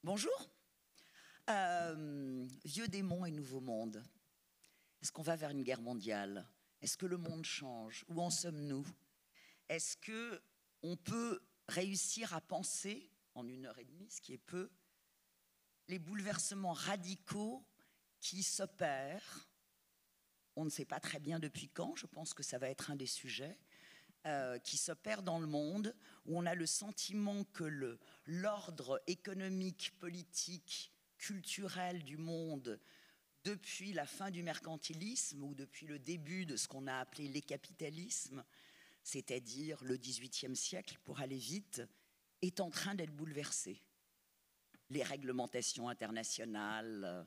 Bonjour. Vieux démon et nouveau monde. Est-ce qu'on va vers une guerre mondiale? Est-ce que le monde change? Où en sommes-nous? Est-ce qu'on peut réussir à penser, en 1 heure et demie, ce qui est peu, les bouleversements radicaux qui s'opèrent? On ne sait pas très bien depuis quand, je pense que ça va être un des sujets, qui s'opèrent dans le monde, où on a le sentiment que l'ordre économique, politique, culturel du monde, depuis la fin du mercantilisme ou depuis le début de ce qu'on a appelé les capitalismes, c'est-à-dire le XVIIIe siècle, pour aller vite, est en train d'être bouleversé. Les réglementations internationales,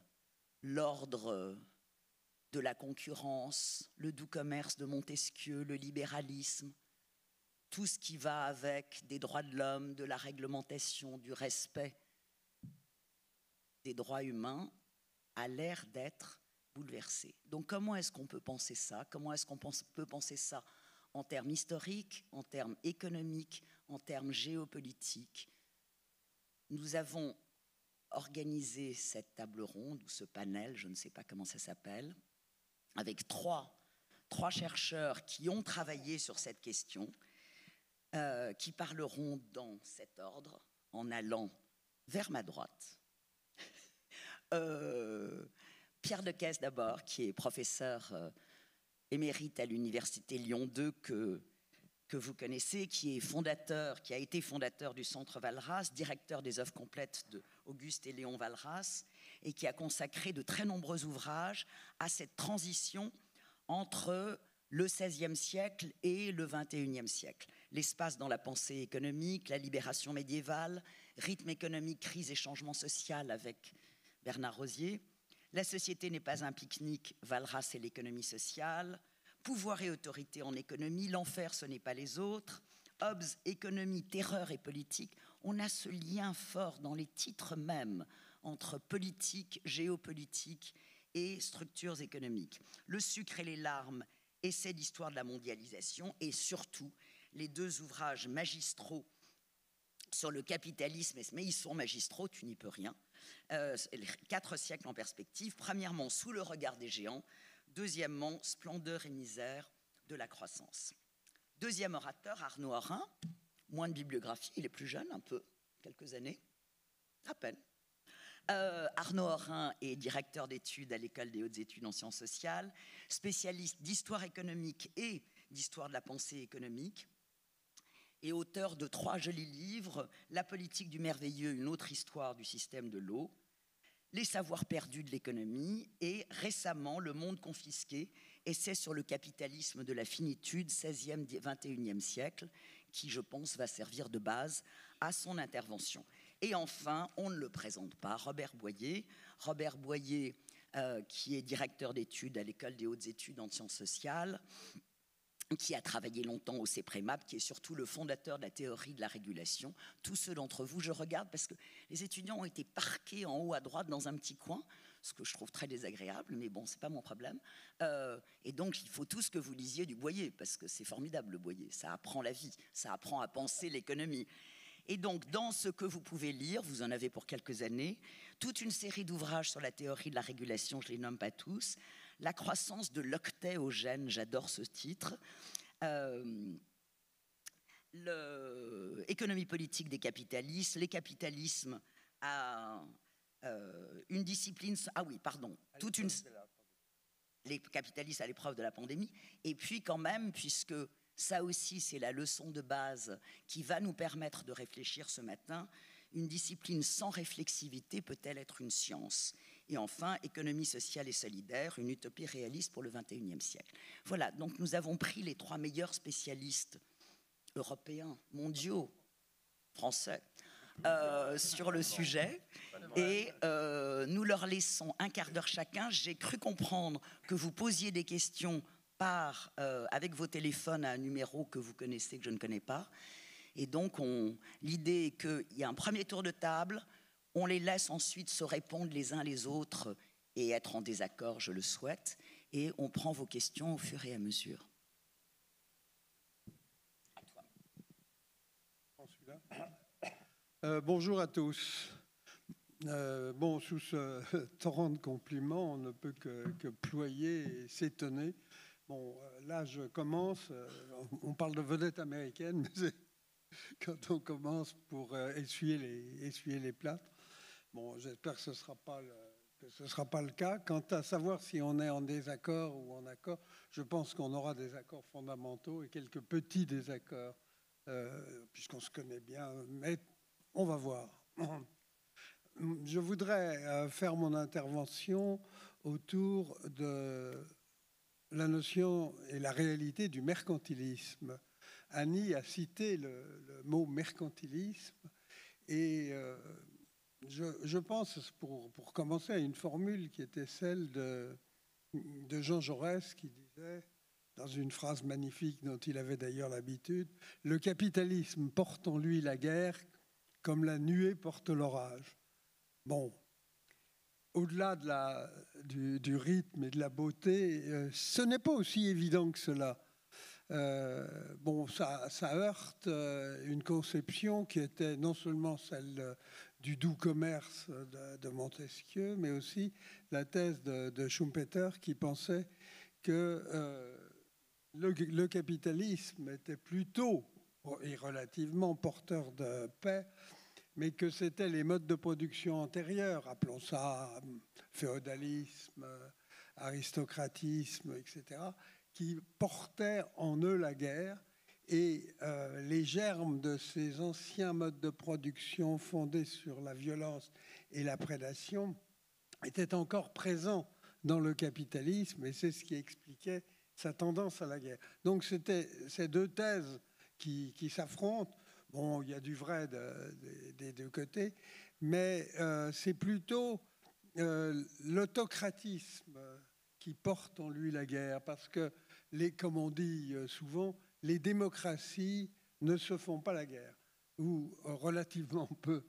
l'ordre de la concurrence, le doux commerce de Montesquieu, le libéralisme, tout ce qui va avec des droits de l'homme, de la réglementation, du respect des droits humains, a l'air d'être bouleversé. Donc comment est-ce qu'on peut penser ça? Comment est-ce qu'on peut penser ça en termes historiques, en termes économiques, en termes géopolitiques? Nous avons organisé cette table ronde, ou ce panel, je ne sais pas comment ça s'appelle, avec trois chercheurs qui ont travaillé sur cette question, qui parleront dans cet ordre, en allant vers ma droite. Pierre Decaisse d'abord, qui est professeur émérite à l'université Lyon 2 que vous connaissez, qui a été fondateur du Centre Walras, directeur des œuvres complètes d'Auguste et Léon Walras, et qui a consacré de très nombreux ouvrages à cette transition entre le XVIe siècle et le XXIe siècle. L'espace dans la pensée économique, la libération médiévale, rythme économique, crise et changement social avec Bernard Rosier. La société n'est pas un pique-nique, Walras et l'économie sociale. Pouvoir et autorité en économie, l'enfer ce n'est pas les autres. Hobbes, économie, terreur et politique. On a ce lien fort dans les titres mêmes entre politique, géopolitique et structures économiques. Le sucre et les larmes, essai d'histoire de la mondialisation, et surtout les deux ouvrages magistraux sur le capitalisme, mais ils sont magistraux, tu n'y peux rien. 4 siècles en perspective. Premièrement, Sous le regard des géants. Deuxièmement, Splendeur et misère de la croissance. Deuxième orateur, Arnaud Orin. Moins de bibliographie, il est plus jeune un peu, quelques années, à peine. Arnaud Orin est directeur d'études à l'École des hautes études en sciences sociales, spécialiste d'histoire économique et d'histoire de la pensée économique, et auteur de 3 jolis livres, La politique du merveilleux, une autre histoire du système de l'eau, Les savoirs perdus de l'économie, et récemment Le monde confisqué, essai sur le capitalisme de la finitude, 16e, 21e siècle, qui, je pense, va servir de base à son intervention. Et enfin, on ne le présente pas, Robert Boyer. Robert Boyer, qui est directeur d'études à l'École des hautes études en sciences sociales, qui a travaillé longtemps au CEPREMAP, qui est surtout le fondateur de la théorie de la régulation. Tous ceux d'entre vous, je regarde parce que les étudiants ont été parqués en haut à droite dans un petit coin, ce que je trouve très désagréable, mais bon, c'est pas mon problème. Et donc, il faut tous que vous lisiez du Boyer, parce que c'est formidable le Boyer, ça apprend la vie, ça apprend à penser l'économie. Et donc, dans ce que vous pouvez lire, vous en avez pour quelques années, toute une série d'ouvrages sur la théorie de la régulation, je ne les nomme pas tous, La croissance de l'octet au gène, j'adore ce titre, l'économie politique des capitalistes, les capitalismes à une discipline, les capitalistes à l'épreuve de la pandémie, et puis quand même, puisque ça aussi c'est la leçon de base qui va nous permettre de réfléchir ce matin, une discipline sans réflexivité peut-elle être une science? Et enfin, économie sociale et solidaire, une utopie réaliste pour le XXIe siècle. Voilà, donc nous avons pris les 3 meilleurs spécialistes européens, mondiaux, français, sur le sujet, et nous leur laissons 1/4 d'heure chacun. J'ai cru comprendre que vous posiez des questions avec vos téléphones à un numéro que vous connaissez, que je ne connais pas. Et donc, l'idée est qu'il y a un premier tour de table, on les laisse ensuite se répondre les uns les autres et être en désaccord, je le souhaite, et on prend vos questions au fur et à mesure. À toi. Bonjour à tous. Bon, sous ce torrent de compliments, on ne peut que ployer et s'étonner. Bon, là, je commence. On parle de vedette américaine, mais c'est quand on commence pour essuyer les plâtres. Bon, j'espère que ce ne sera pas le cas. Quant à savoir si on est en désaccord ou en accord, je pense qu'on aura des accords fondamentaux et quelques petits désaccords, puisqu'on se connaît bien. Mais on va voir. Je voudrais faire mon intervention autour de la notion et la réalité du mercantilisme. Annie a cité le mot mercantilisme et je pense, pour commencer, à une formule qui était celle de Jean Jaurès qui disait, dans une phrase magnifique dont il avait d'ailleurs l'habitude, « Le capitalisme porte en lui la guerre comme la nuée porte l'orage ». Bon, au-delà du rythme et de la beauté, ce n'est pas aussi évident que cela. Bon, ça heurte une conception qui était non seulement celle du doux commerce de Montesquieu, mais aussi la thèse de Schumpeter qui pensait que le capitalisme était plutôt et relativement porteur de paix, mais que c'était les modes de production antérieurs, appelons ça féodalisme, aristocratisme, etc., qui portaient en eux la guerre. Et les germes de ces anciens modes de production fondés sur la violence et la prédation étaient encore présents dans le capitalisme, et c'est ce qui expliquait sa tendance à la guerre. Donc c'était ces deux thèses qui s'affrontent. Bon, il y a du vrai des deux côtés, mais c'est plutôt l'autocratisme qui porte en lui la guerre, parce que, comme on dit souvent, les démocraties ne se font pas la guerre, ou relativement peu.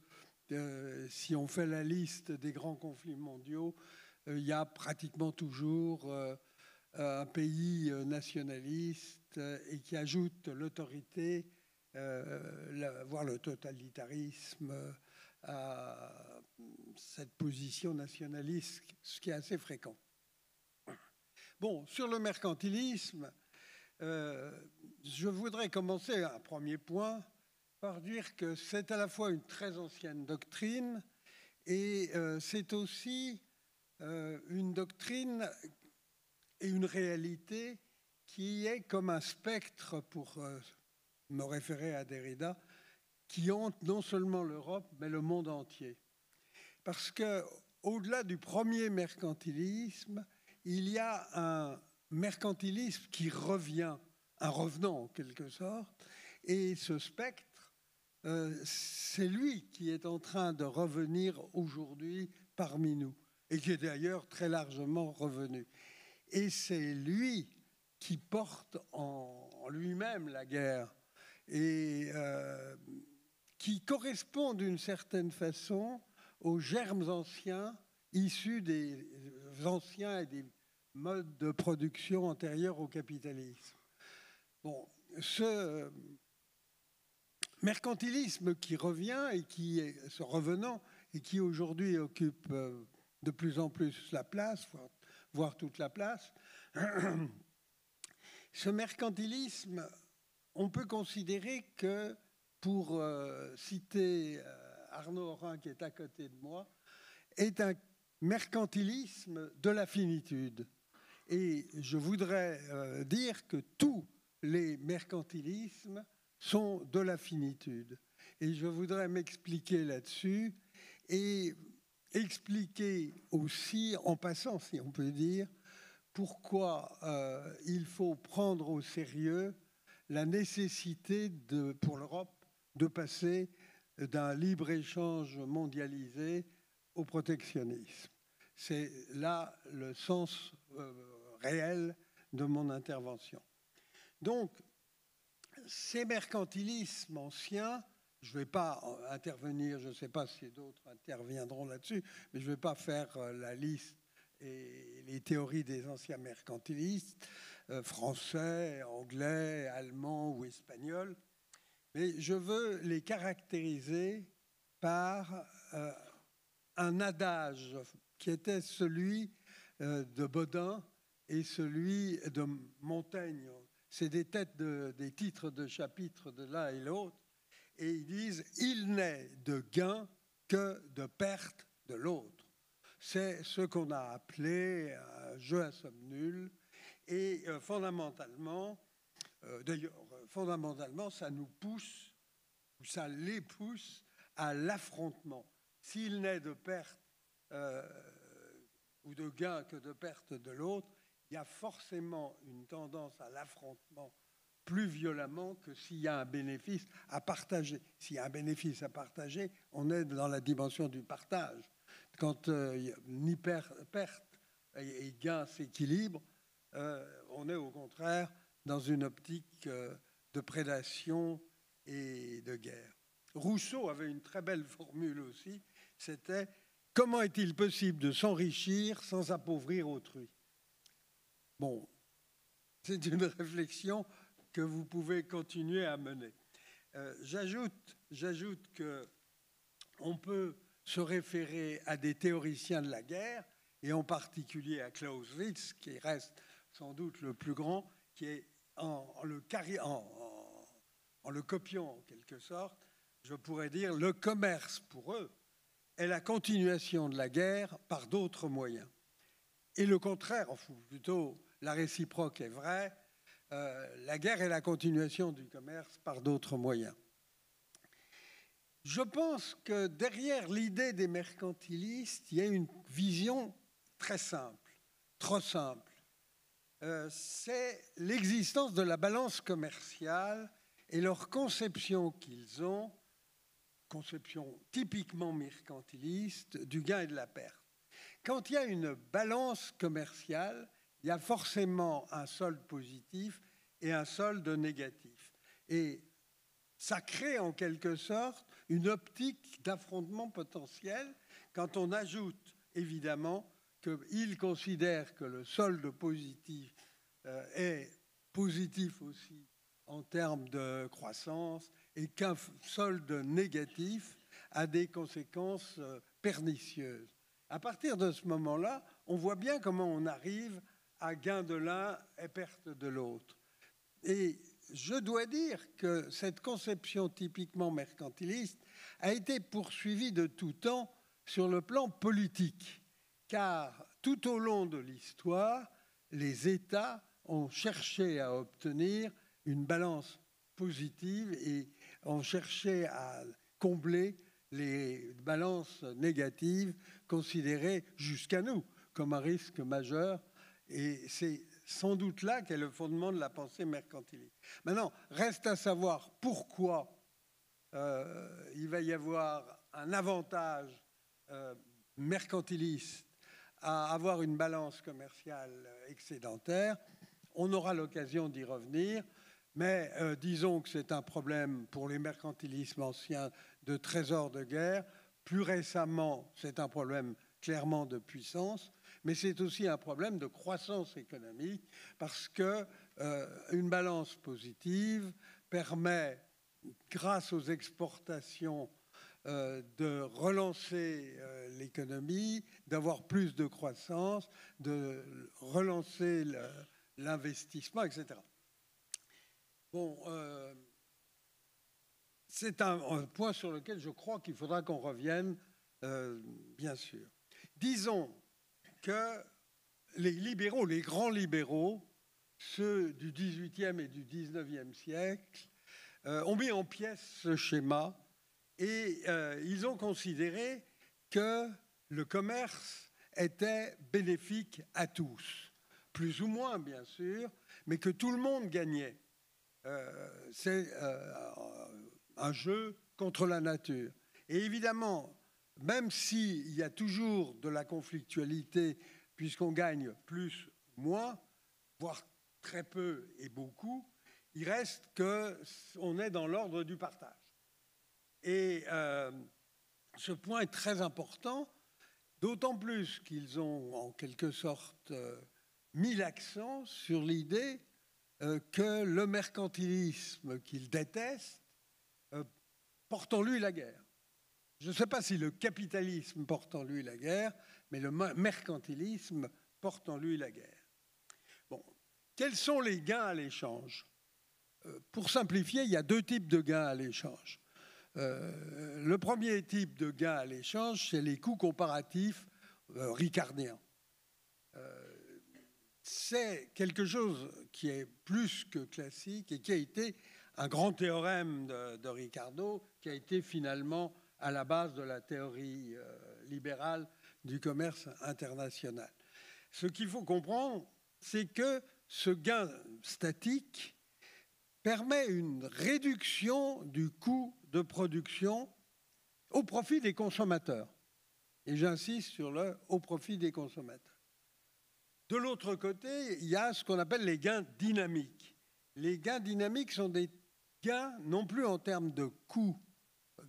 Si on fait la liste des grands conflits mondiaux, il y a pratiquement toujours un pays nationaliste et qui ajoute l'autorité, voire le totalitarisme, à cette position nationaliste, ce qui est assez fréquent. Bon, sur le mercantilisme, je voudrais commencer un premier point par dire que c'est à la fois une très ancienne doctrine et c'est aussi une doctrine et une réalité qui est comme un spectre, pour me référer à Derrida, qui hante non seulement l'Europe, mais le monde entier. Parce qu'au-delà du premier mercantilisme, il y a un mercantilisme qui revient, un revenant en quelque sorte, et ce spectre, c'est lui qui est en train de revenir aujourd'hui parmi nous, et qui est d'ailleurs très largement revenu. Et c'est lui qui porte en lui-même la guerre, et qui correspond d'une certaine façon aux germes anciens issus des anciens et des modes de production antérieurs au capitalisme. Bon, ce mercantilisme qui revient et qui est ce revenant et qui aujourd'hui occupe de plus en plus la place, voire toute la place, ce mercantilisme, on peut considérer que, pour citer Arnaud Orin qui est à côté de moi, est un mercantilisme de la finitude. Et je voudrais dire que tous les mercantilismes sont de la finitude. Et je voudrais m'expliquer là-dessus et expliquer aussi, en passant, si on peut dire, pourquoi il faut prendre au sérieux la nécessité pour l'Europe de passer d'un libre-échange mondialisé au protectionnisme. C'est là le sens réel de mon intervention. Donc, ces mercantilismes anciens, je ne vais pas intervenir, je ne sais pas si d'autres interviendront là-dessus, mais je ne vais pas faire la liste et les théories des anciens mercantilistes, français, anglais, allemands ou espagnols, mais je veux les caractériser par un adage qui était celui de Bodin et celui de Montaigne. C'est des des titres de chapitres de l'un et l'autre. Et ils disent « Il n'est de gain que de perte de l'autre ». C'est ce qu'on a appelé un jeu à somme nulle. Et fondamentalement, ça nous pousse, ou ça les pousse à l'affrontement. S'il n'est de perte ou de gain que de perte de l'autre, il y a forcément une tendance à l'affrontement plus violemment que s'il y a un bénéfice à partager. S'il y a un bénéfice à partager, on est dans la dimension du partage. Quand ni perte et gain s'équilibrent, on est au contraire dans une optique de prédation et de guerre. Rousseau avait une très belle formule aussi, c'était « Comment est-il possible de s'enrichir sans appauvrir autrui ?» Bon, c'est une réflexion que vous pouvez continuer à mener. J'ajoute qu'on peut se référer à des théoriciens de la guerre, et en particulier à Clausewitz, qui reste sans doute le plus grand, qui est en le copiant en quelque sorte, je pourrais dire, le commerce pour eux est la continuation de la guerre par d'autres moyens. Et le contraire, enfin, plutôt la réciproque est vraie, la guerre est la continuation du commerce par d'autres moyens. Je pense que derrière l'idée des mercantilistes, il y a une vision très simple, trop simple. C'est l'existence de la balance commerciale et leur conception qu'ils ont, conception typiquement mercantiliste, du gain et de la perte. Quand il y a une balance commerciale, il y a forcément un solde positif et un solde négatif. Et ça crée en quelque sorte une optique d'affrontement potentiel quand on ajoute évidemment qu'ils considèrent que le solde positif est positif aussi en termes de croissance et qu'un solde négatif a des conséquences pernicieuses. À partir de ce moment-là, on voit bien comment on arrive à gain de l'un et perte de l'autre. Et je dois dire que cette conception typiquement mercantiliste a été poursuivie de tout temps sur le plan politique, car tout au long de l'histoire, les États ont cherché à obtenir une balance positive et ont cherché à combler les balances négatives considérées jusqu'à nous comme un risque majeur. Et c'est sans doute là qu'est le fondement de la pensée mercantiliste. Maintenant, reste à savoir pourquoi il va y avoir un avantage mercantiliste à avoir une balance commerciale excédentaire. On aura l'occasion d'y revenir, mais disons que c'est un problème pour les mercantilismes anciens de trésors de guerre. Plus récemment, c'est un problème clairement de puissance, mais c'est aussi un problème de croissance économique parce qu'une balance positive permet, grâce aux exportations, de relancer l'économie, d'avoir plus de croissance, de relancer l'investissement, etc. Bon, c'est un point sur lequel je crois qu'il faudra qu'on revienne, bien sûr. Disons que les libéraux, les grands libéraux, ceux du XVIIIe et du XIXe siècle, ont mis en pièces ce schéma et ils ont considéré que le commerce était bénéfique à tous, plus ou moins bien sûr, mais que tout le monde gagnait. C'est un jeu contre la nature. Et évidemment, même s'il y a toujours de la conflictualité, puisqu'on gagne plus ou moins, voire très peu et beaucoup, il reste qu'on est dans l'ordre du partage. Et ce point est très important, d'autant plus qu'ils ont en quelque sorte mis l'accent sur l'idée que le mercantilisme qu'ils détestent porte en lui la guerre. je ne sais pas si le capitalisme porte en lui la guerre, mais le mercantilisme porte en lui la guerre. Bon, quels sont les gains à l'échange? Pour simplifier, il y a deux types de gains à l'échange. Le premier type de gain à l'échange, c'est les coûts comparatifs ricardiens. C'est quelque chose qui est plus que classique et qui a été un grand théorème de Ricardo, qui a été finalement à la base de la théorie libérale du commerce international. Ce qu'il faut comprendre, c'est que ce gain statique permet une réduction du coût de production au profit des consommateurs. Et j'insiste sur le au profit des consommateurs. De l'autre côté, il y a ce qu'on appelle les gains dynamiques. Les gains dynamiques sont des gains non plus en termes de coûts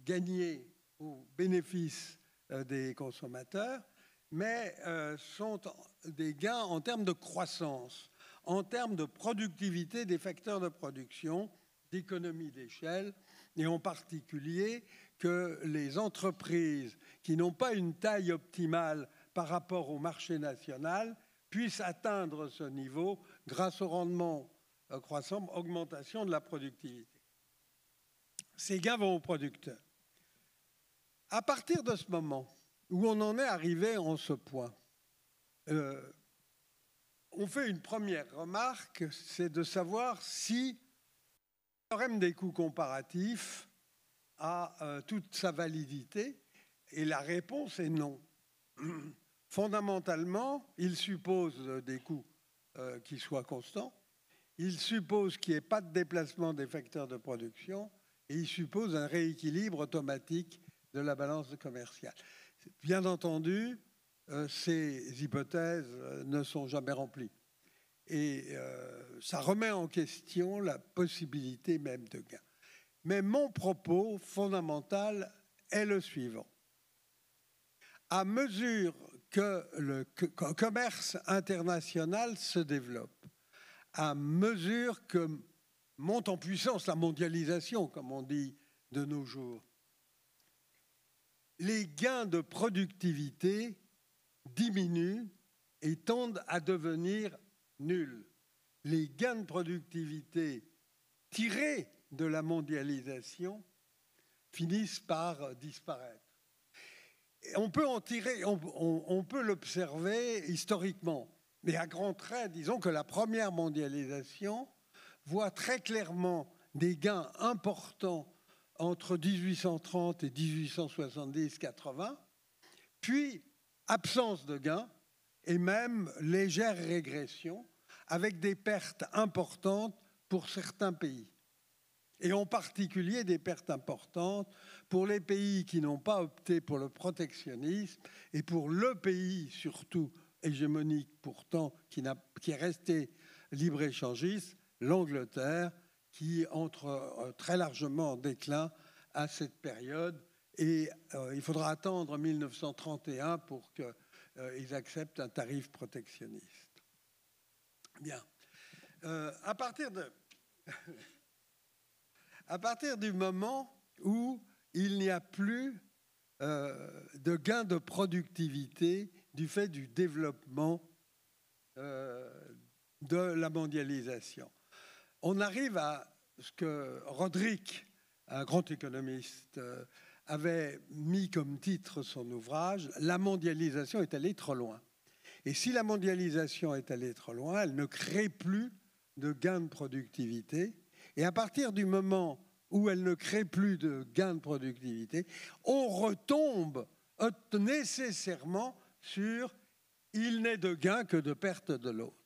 gagnés au bénéfice des consommateurs, mais sont des gains en termes de croissance, en termes de productivité des facteurs de production, d'économie d'échelle, et en particulier que les entreprises qui n'ont pas une taille optimale par rapport au marché national puissent atteindre ce niveau grâce au rendement croissant, augmentation de la productivité. Ces gains vont aux producteurs. À partir de ce moment où on en est arrivé en ce point, on fait une première remarque, c'est de savoir si le théorème des coûts comparatifs a toute sa validité, et la réponse est non. Fondamentalement, il suppose des coûts qui soient constants, il suppose qu'il n'y ait pas de déplacement des facteurs de production, et il suppose un rééquilibre automatique de la balance commerciale. Bien entendu, ces hypothèses ne sont jamais remplies. Et ça remet en question la possibilité même de gain. Mais mon propos fondamental est le suivant. À mesure que le commerce international se développe, à mesure que monte en puissance la mondialisation, comme on dit de nos jours, les gains de productivité diminuent et tendent à devenir nuls. Les gains de productivité tirés de la mondialisation finissent par disparaître. Et on peut en tirer, on peut l'observer historiquement, mais à grands traits, disons que la première mondialisation voit très clairement des gains importants entre 1830 et 1870-80, puis absence de gains et même légère régression avec des pertes importantes pour certains pays. Et en particulier des pertes importantes pour les pays qui n'ont pas opté pour le protectionnisme et pour le pays surtout hégémonique pourtant qui est resté libre-échangiste, l'Angleterre, qui entre très largement en déclin à cette période. Et il faudra attendre 1931 pour qu'ils acceptent un tarif protectionniste. Bien. À partir du moment où il n'y a plus de gains de productivité du fait du développement de la mondialisation, on arrive à ce que Roderick, un grand économiste, avait mis comme titre son ouvrage « La mondialisation est allée trop loin ». Et si la mondialisation est allée trop loin, elle ne crée plus de gains de productivité. Et à partir du moment où elle ne crée plus de gains de productivité, on retombe nécessairement sur « il n'est de gain que de perte de l'autre ».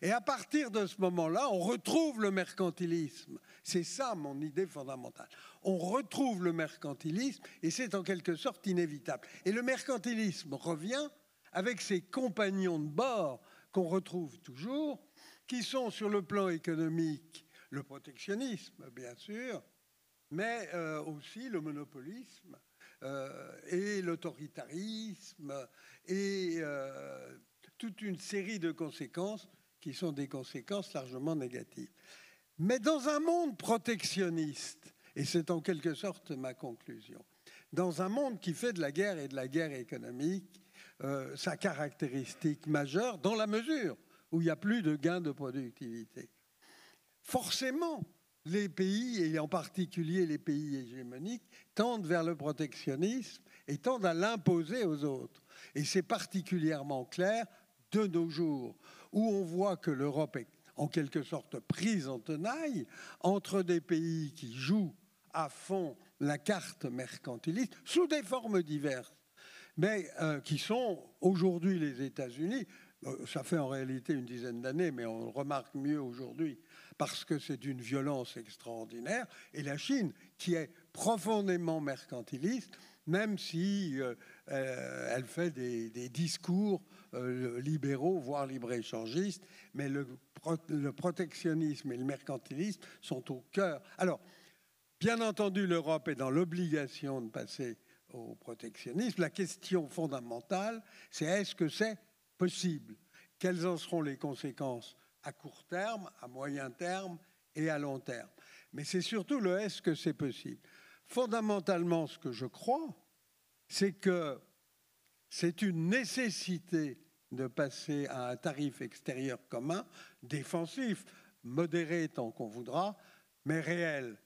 Et à partir de ce moment-là, on retrouve le mercantilisme. C'est ça mon idée fondamentale. On retrouve le mercantilisme et c'est en quelque sorte inévitable. Et le mercantilisme revient avec ses compagnons de bord qu'on retrouve toujours, qui sont sur le plan économique le protectionnisme, bien sûr, mais aussi le monopolisme et l'autoritarisme et toute une série de conséquences qui sont des conséquences largement négatives. Mais dans un monde protectionniste, et c'est en quelque sorte ma conclusion, dans un monde qui fait de la guerre et de la guerre économique sa caractéristique majeure, dans la mesure où il n'y a plus de gains de productivité. Forcément, les pays, et en particulier les pays hégémoniques, tendent vers le protectionnisme et tendent à l'imposer aux autres. Et c'est particulièrement clair de nos jours, où on voit que l'Europe est en quelque sorte prise en tenaille entre des pays qui jouent à fond la carte mercantiliste sous des formes diverses, mais qui sont aujourd'hui les États-Unis. Ça fait en réalité une dizaine d'années, mais on le remarque mieux aujourd'hui parce que c'est d'une violence extraordinaire, et la Chine qui est profondément mercantiliste, même si elle fait des discours libéraux, voire libre-échangistes, mais le protectionnisme et le mercantilisme sont au cœur. Alors, bien entendu, l'Europe est dans l'obligation de passer au protectionnisme. La question fondamentale, c'est est-ce que c'est possible? Quelles en seront les conséquences à court terme, à moyen terme et à long terme? Mais c'est surtout le est-ce que c'est possible. Fondamentalement, ce que je crois, c'est que c'est une nécessité de passer à un tarif extérieur commun, défensif, modéré tant qu'on voudra, mais réel.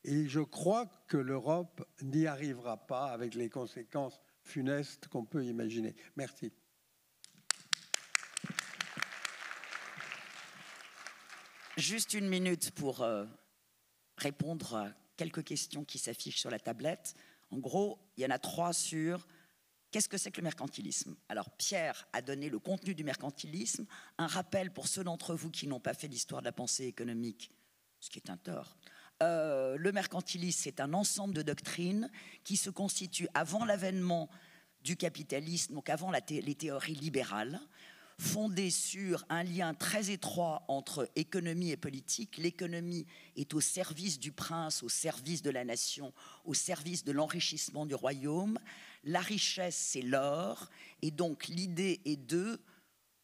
Et je crois que l'Europe n'y arrivera pas avec les conséquences funestes qu'on peut imaginer. Merci. Juste une minute pour répondre à quelques questions qui s'affichent sur la tablette. En gros, il y en a 3 sur qu'est-ce que c'est que le mercantilisme. Alors, Pierre a donné le contenu du mercantilisme. Un rappel pour ceux d'entre vous qui n'ont pas fait l'histoire de la pensée économique, ce qui est un tort. Le mercantilisme, c'est un ensemble de doctrines qui se constituent avant l'avènement du capitalisme, donc avant les théories libérales, fondées sur un lien très étroit entre économie et politique. L'économie est au service du prince, au service de la nation, au service de l'enrichissement du royaume. La richesse, c'est l'or, et donc l'idée est de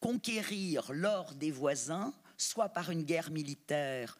conquérir l'or des voisins, soit par une guerre militaire,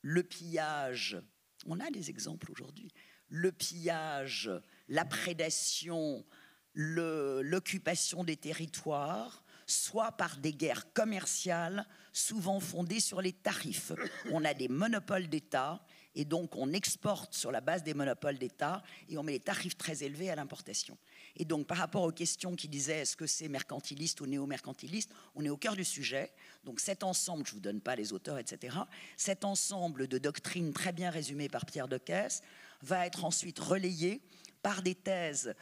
le pillage, on a des exemples aujourd'hui, le pillage, la prédation, l'occupation des territoires, soit par des guerres commerciales, souvent fondées sur les tarifs. On a des monopoles d'État, et donc on exporte sur la base des monopoles d'État, et on met des tarifs très élevés à l'importation. Et donc par rapport aux questions qui disaient est-ce que c'est mercantiliste ou néo-mercantiliste, on est au cœur du sujet. Donc cet ensemble, je ne vous donne pas les auteurs, etc., cet ensemble de doctrines très bien résumées par Pierre Decaisse va être ensuite relayé par des thèses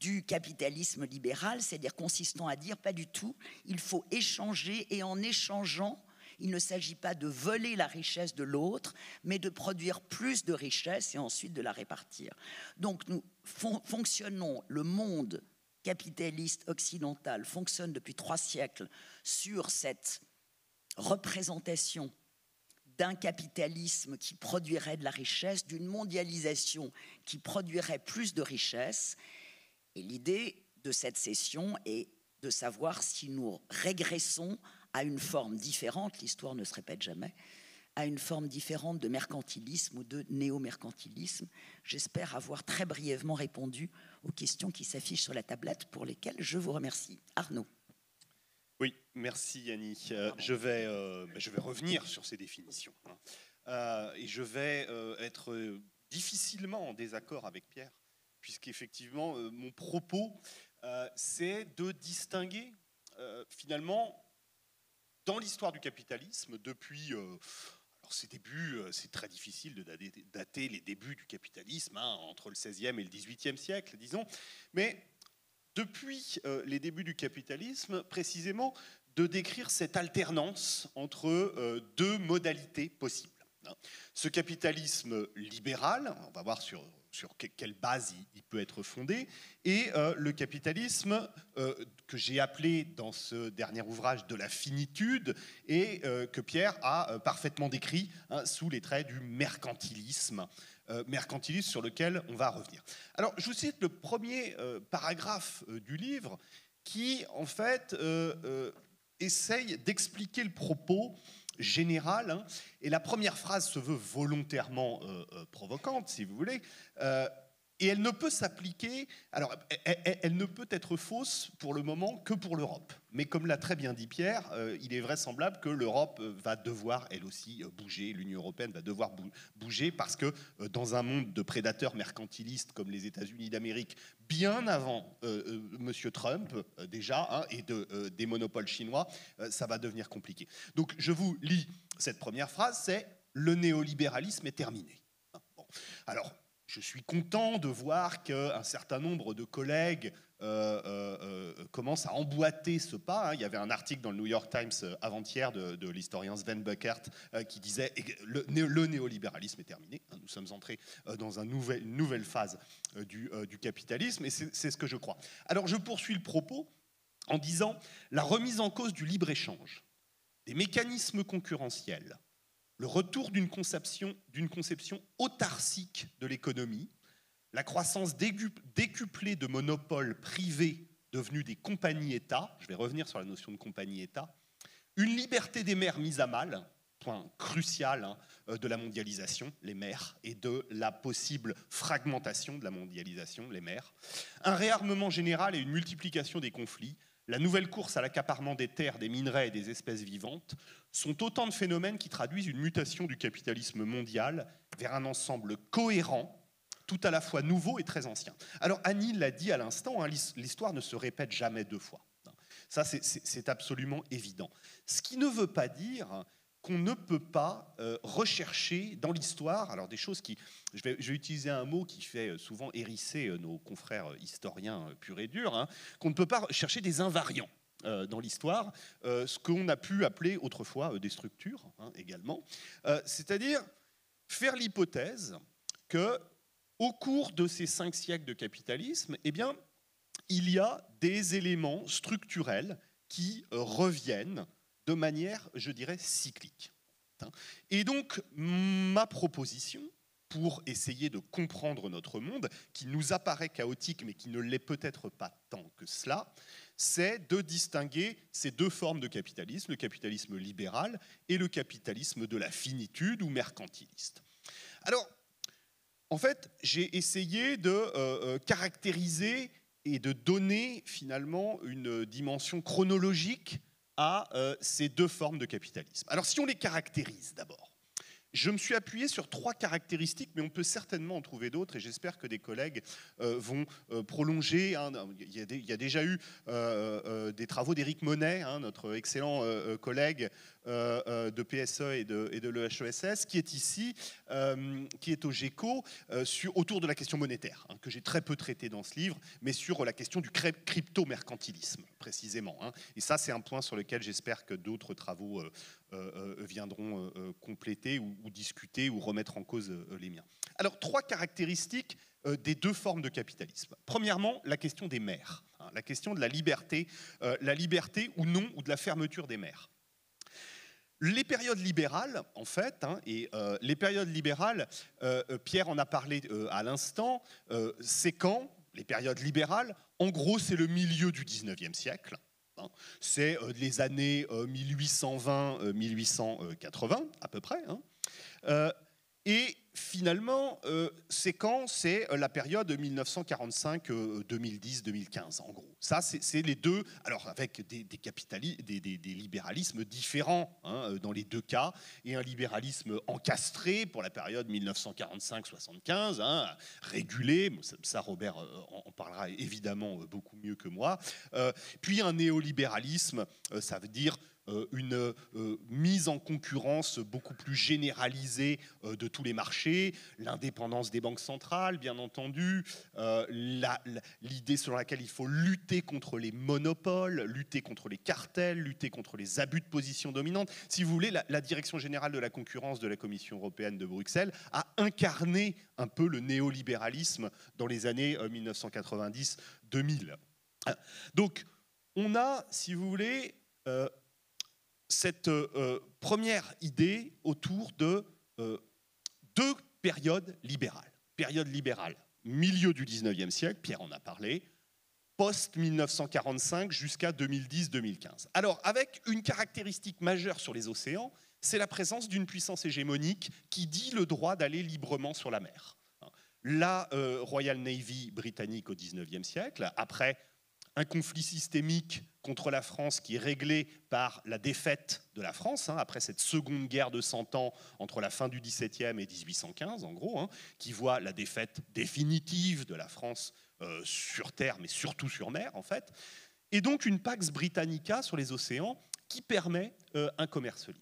du capitalisme libéral, c'est-à-dire consistant à dire pas du tout, il faut échanger, et en échangeant, il ne s'agit pas de voler la richesse de l'autre, mais de produire plus de richesse et ensuite de la répartir. Donc nous fonctionnons, le monde capitaliste occidental fonctionne depuis 3 siècles sur cette représentation d'un capitalisme qui produirait de la richesse, d'une mondialisation qui produirait plus de richesse. Et l'idée de cette session est de savoir si nous régressons à une forme différente, l'histoire ne se répète jamais, à une forme différente de mercantilisme ou de néo-mercantilisme. J'espère avoir très brièvement répondu aux questions qui s'affichent sur la tablette, pour lesquelles je vous remercie. Arnaud. Oui, merci Yannick. Je vais revenir sur ces définitions. Et je vais être difficilement en désaccord avec Pierre, puisqu'effectivement, mon propos, c'est de distinguer finalement, dans l'histoire du capitalisme, depuis alors ses débuts, c'est très difficile de dater les débuts du capitalisme, entre le XVIe et le XVIIIe siècle, disons, mais depuis les débuts du capitalisme, précisément, de décrire cette alternance entre 2 modalités possibles. Ce capitalisme libéral, on va voir sur quelle base il peut être fondé, et le capitalisme que j'ai appelé dans ce dernier ouvrage de la finitude, et que Pierre a parfaitement décrit sous les traits du mercantilisme, mercantilisme sur lequel on va revenir. Alors, je vous cite le premier paragraphe du livre qui, en fait, essaye d'expliquer le propos général, et la première phrase se veut volontairement provocante, si vous voulez. Et elle ne peut s'appliquer, alors elle ne peut être fausse pour le moment que pour l'Europe. Mais comme l'a très bien dit Pierre, il est vraisemblable que l'Europe va devoir elle aussi bouger, l'Union européenne va devoir bouger parce que dans un monde de prédateurs mercantilistes comme les États-Unis d'Amérique, bien avant Monsieur Trump déjà, hein, et des monopoles chinois, ça va devenir compliqué. Donc je vous lis cette première phrase, c'est « Le néolibéralisme est terminé ». Bon. Alors, je suis content de voir qu'un certain nombre de collègues commencent à emboîter ce pas. Hein. Il y avait un article dans le New York Times avant-hier de l'historien Sven Buckert qui disait le néolibéralisme est terminé. Nous sommes entrés dans une nouvelle phase du capitalisme, et c'est ce que je crois. Alors je poursuis le propos en disant la remise en cause du libre-échange, des mécanismes concurrentiels, le retour d'une conception autarcique de l'économie, la croissance décuplée de monopoles privés devenus des compagnies-États, je vais revenir sur la notion de compagnie-État, une liberté des mers mise à mal, point crucial de la mondialisation, les mers, et de la possible fragmentation de la mondialisation, les mers, un réarmement général et une multiplication des conflits, la nouvelle course à l'accaparement des terres, des minerais et des espèces vivantes sont autant de phénomènes qui traduisent une mutation du capitalisme mondial vers un ensemble cohérent, tout à la fois nouveau et très ancien. Alors Annie l'a dit à l'instant, hein, l'histoire ne se répète jamais deux fois. Ça, c'est absolument évident. Ce qui ne veut pas dire qu'on ne peut pas rechercher dans l'histoire, alors des choses qui, je vais utiliser un mot qui fait souvent hérisser nos confrères historiens purs et durs, hein, qu'on ne peut pas chercher des invariants dans l'histoire, ce qu'on a pu appeler autrefois des structures, hein, également, c'est-à-dire faire l'hypothèse que au cours de ces 5 siècles de capitalisme, eh bien, il y a des éléments structurels qui reviennent de manière, je dirais, cyclique. Et donc, ma proposition, pour essayer de comprendre notre monde, qui nous apparaît chaotique, mais qui ne l'est peut-être pas tant que cela, c'est de distinguer ces deux formes de capitalisme, le capitalisme libéral et le capitalisme de la finitude ou mercantiliste. Alors, en fait, j'ai essayé de caractériser et de donner finalement une dimension chronologique à ces deux formes de capitalisme. Alors si on les caractérise d'abord, je me suis appuyé sur 3 caractéristiques, mais on peut certainement en trouver d'autres, et j'espère que des collègues vont prolonger. Hein. Il y a déjà eu des travaux d'Éric Monet, hein, notre excellent collègue de PSE et de l'EHESS, qui est ici, qui est au GECO, autour de la question monétaire, hein, que j'ai très peu traité dans ce livre, mais sur la question du crypto-mercantilisme, précisément. Hein. Et ça, c'est un point sur lequel j'espère que d'autres travaux viendront compléter ou discuter ou remettre en cause les miens. Alors, 3 caractéristiques des deux formes de capitalisme. Premièrement, la question des mers, hein, la question de la liberté ou non, ou de la fermeture des mers. Les périodes libérales, en fait, hein, et les périodes libérales, Pierre en a parlé à l'instant, c'est quand les périodes libérales, en gros, c'est le milieu du 19e siècle. Hein, c'est les années 1820-1880, à peu près. Hein, et finalement, c'est quand c'est la période 1945-2010-2015, en gros. Ça, c'est les deux, alors avec des libéralismes différents, hein, dans les deux cas, et un libéralisme encastré pour la période 1945-75, hein, régulé, ça Robert en parlera évidemment beaucoup mieux que moi, puis un néolibéralisme, ça veut dire une mise en concurrence beaucoup plus généralisée de tous les marchés, l'indépendance des banques centrales, bien entendu, l'idée selon laquelle il faut lutter contre les monopoles, lutter contre les cartels, lutter contre les abus de position dominante. Si vous voulez, la Direction générale de la concurrence de la Commission européenne de Bruxelles a incarné un peu le néolibéralisme dans les années 1990-2000. Donc, on a, si vous voulez, cette première idée autour de 2 périodes libérales. Période libérale, milieu du 19e siècle, Pierre en a parlé, post-1945 jusqu'à 2010-2015. Alors, avec une caractéristique majeure sur les océans, c'est la présence d'une puissance hégémonique qui dit le droit d'aller librement sur la mer. la Royal Navy britannique au XIXe siècle, après un conflit systémique contre la France qui est réglé par la défaite de la France, après cette seconde guerre de 100 ans entre la fin du XVIIe et 1815, en gros, qui voit la défaite définitive de la France sur terre, mais surtout sur mer, en fait. Et donc une Pax Britannica sur les océans qui permet un commerce libre.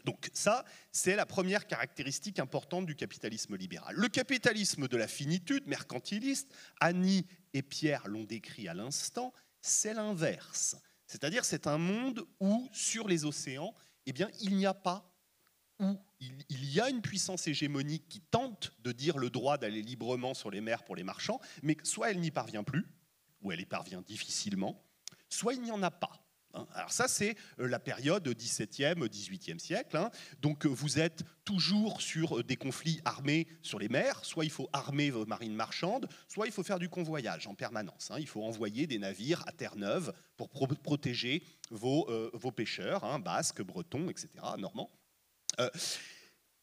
Donc ça, c'est la première caractéristique importante du capitalisme libéral. Le capitalisme de la finitude, mercantiliste, Annie et Pierre l'ont décrit à l'instant, c'est l'inverse. C'est-à-dire c'est un monde où, sur les océans, eh bien, il n'y a pas, où il y a une puissance hégémonique qui tente de dire le droit d'aller librement sur les mers pour les marchands, mais soit elle n'y parvient plus, ou elle y parvient difficilement, soit il n'y en a pas. Alors ça, c'est la période 17e, 18e siècle. Donc vous êtes toujours sur des conflits armés sur les mers. Soit il faut armer vos marines marchandes, soit il faut faire du convoyage en permanence. Il faut envoyer des navires à Terre-Neuve pour protéger vos pêcheurs, basques, bretons, etc., normands.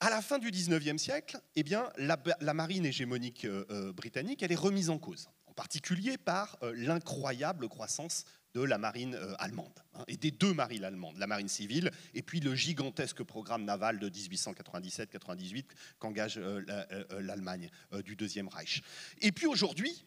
À la fin du 19e siècle, eh bien, la marine hégémonique britannique, elle est remise en cause, en particulier par l'incroyable croissance de la marine allemande, et des deux marines allemandes, la marine civile et puis le gigantesque programme naval de 1897-98 qu'engage l'Allemagne du Deuxième Reich. Et puis aujourd'hui,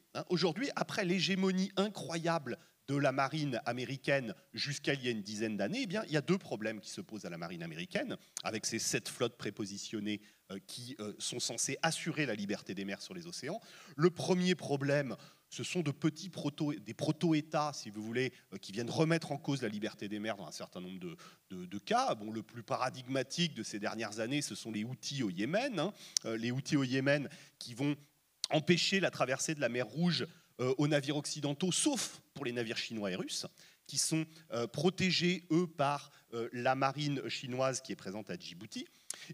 après l'hégémonie incroyable de la marine américaine jusqu'à il y a une dizaine d'années, eh bien, il y a deux problèmes qui se posent à la marine américaine, avec ces 7 flottes prépositionnées qui sont censées assurer la liberté des mers sur les océans. Le premier problème, ce sont des proto-États, si vous voulez, qui viennent remettre en cause la liberté des mers dans un certain nombre de cas. Bon, le plus paradigmatique de ces dernières années, ce sont les Houthis au Yémen. Les Houthis au Yémen qui vont empêcher la traversée de la mer Rouge aux navires occidentaux, sauf pour les navires chinois et russes, qui sont protégés, eux, par la marine chinoise qui est présente à Djibouti.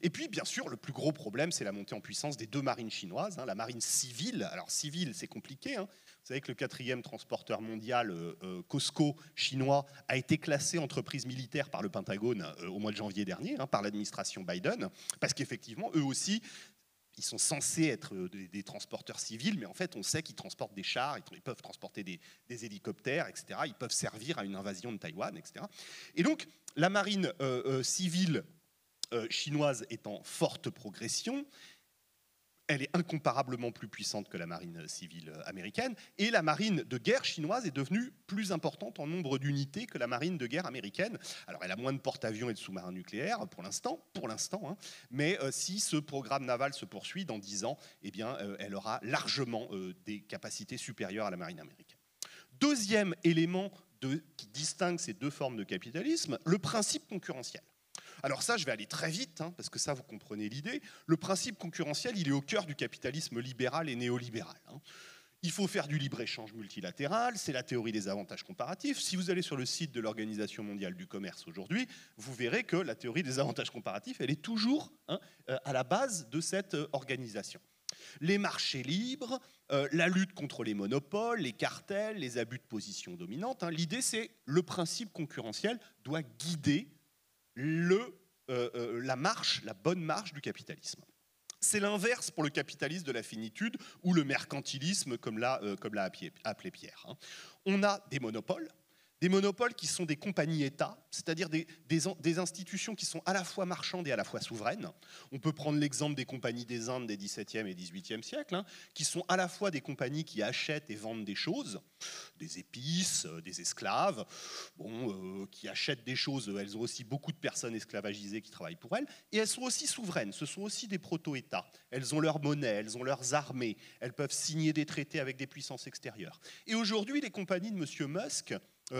Et puis, bien sûr, le plus gros problème, c'est la montée en puissance des deux marines chinoises. La marine civile, alors civile, c'est compliqué. Vous savez que le 4e transporteur mondial, COSCO, chinois, a été classé entreprise militaire par le Pentagone au mois de janvier dernier, par l'administration Biden, parce qu'effectivement, eux aussi, ils sont censés être des transporteurs civils, mais en fait, on sait qu'ils transportent des chars, ils peuvent transporter des hélicoptères, etc. Ils peuvent servir à une invasion de Taïwan, etc. Et donc, la marine civile chinoise est en forte progression. Elle est incomparablement plus puissante que la marine civile américaine. Et la marine de guerre chinoise est devenue plus importante en nombre d'unités que la marine de guerre américaine. Alors, elle a moins de porte-avions et de sous-marins nucléaires pour l'instant, mais si ce programme naval se poursuit dans 10 ans, eh bien, elle aura largement des capacités supérieures à la marine américaine. Deuxième élément qui distingue ces deux formes de capitalisme, le principe concurrentiel. Alors ça, je vais aller très vite, parce que ça, vous comprenez l'idée. Le principe concurrentiel, il est au cœur du capitalisme libéral et néolibéral. Il faut faire du libre-échange multilatéral, c'est la théorie des avantages comparatifs. Si vous allez sur le site de l'Organisation mondiale du commerce aujourd'hui, vous verrez que la théorie des avantages comparatifs, elle est toujours à la base de cette organisation. Les marchés libres, la lutte contre les monopoles, les cartels, les abus de position dominante. L'idée, c'est le principe concurrentiel doit guider la bonne marche du capitalisme. C'est l'inverse pour le capitalisme de la finitude ou le mercantilisme, comme l'a appelé Pierre. On a des monopoles qui sont des compagnies-États, c'est-à-dire des institutions qui sont à la fois marchandes et à la fois souveraines. On peut prendre l'exemple des compagnies des Indes des XVIIe et XVIIIe siècles, qui sont à la fois des compagnies qui achètent et vendent des choses, des épices, des esclaves, qui achètent des choses. Elles ont aussi beaucoup de personnes esclavagisées qui travaillent pour elles, et elles sont aussi souveraines. Ce sont aussi des proto-États. Elles ont leur monnaie, elles ont leurs armées, elles peuvent signer des traités avec des puissances extérieures. Et aujourd'hui, les compagnies de M. Musk,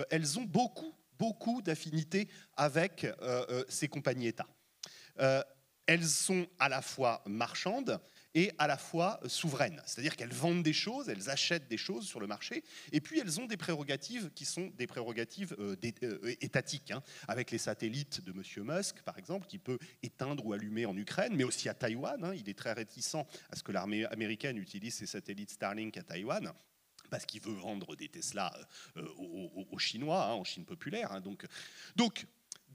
elles ont beaucoup d'affinités avec ces compagnies-États. Elles sont à la fois marchandes et à la fois souveraines. C'est-à-dire qu'elles vendent des choses, elles achètent des choses sur le marché, et puis elles ont des prérogatives qui sont des prérogatives étatiques, avec les satellites de M. Musk, par exemple, qui peut éteindre ou allumer en Ukraine, mais aussi à Taïwan. Il est très réticent à ce que l'armée américaine utilise ses satellites Starlink à Taïwan, parce qu'il veut vendre des Tesla aux Chinois, en Chine populaire. Donc,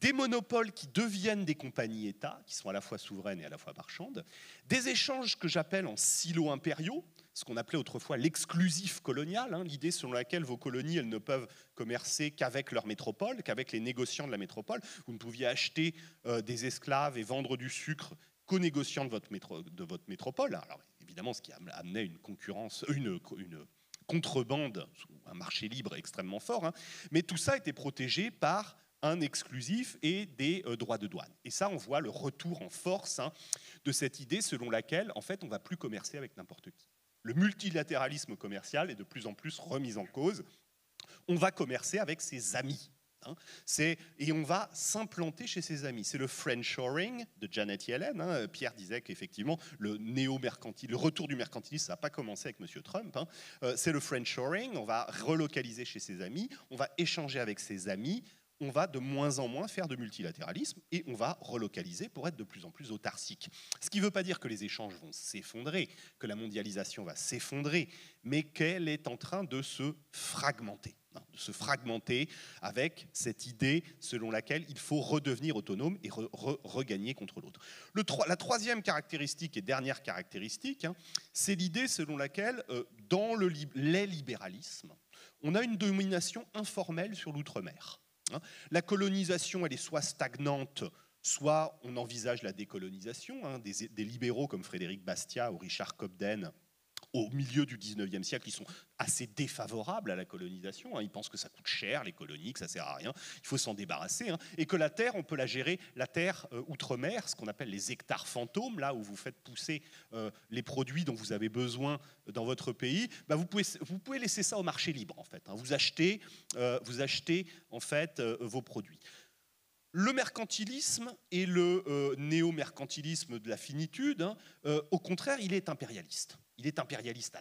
des monopoles qui deviennent des compagnies-États, qui sont à la fois souveraines et à la fois marchandes, des échanges que j'appelle en silos impériaux, ce qu'on appelait autrefois l'exclusif colonial, hein, l'idée selon laquelle vos colonies elles ne peuvent commercer qu'avec leur métropole, qu'avec les négociants de la métropole. Vous ne pouviez acheter des esclaves et vendre du sucre qu'aux négociants de votre métropole. Alors évidemment, ce qui amenait une concurrence, une contrebande, un marché libre extrêmement fort, hein, mais tout ça était protégé par un exclusif et des droits de douane. Et ça, on voit le retour en force hein, de cette idée selon laquelle, en fait, on ne va plus commercer avec n'importe qui. Le multilatéralisme commercial est de plus en plus remis en cause. On va commercer avec ses amis. Hein. Et on va s'implanter chez ses amis. C'est le friendshoring de Janet Yellen. Hein. Pierre disait qu'effectivement, le retour du mercantilisme, ça n'a pas commencé avec M. Trump. Hein. C'est le friendshoring. On va relocaliser chez ses amis. On va échanger avec ses amis. On va de moins en moins faire de multilatéralisme et on va relocaliser pour être de plus en plus autarcique. Ce qui ne veut pas dire que les échanges vont s'effondrer, que la mondialisation va s'effondrer, mais qu'elle est en train de se fragmenter. De se fragmenter avec cette idée selon laquelle il faut redevenir autonome et regagner contre l'autre. La troisième caractéristique et dernière caractéristique, hein, c'est l'idée selon laquelle dans les libéralismes, on a une domination informelle sur l'outre-mer. La colonisation, elle est soit stagnante, soit on envisage la décolonisation. Hein, des libéraux comme Frédéric Bastiat ou Richard Cobden, au milieu du 19e siècle, ils sont assez défavorables à la colonisation. Hein. Ils pensent que ça coûte cher, les colonies, que ça ne sert à rien, il faut s'en débarrasser. Hein. Et que la terre, on peut la gérer, la terre outre-mer, ce qu'on appelle les hectares fantômes, là où vous faites pousser les produits dont vous avez besoin dans votre pays, bah vous pouvez laisser ça au marché libre, en fait. Hein. Vous achetez en fait, vos produits. Le mercantilisme et le néo-mercantilisme de la finitude, hein, au contraire, il est impérialiste. Il est impérialiste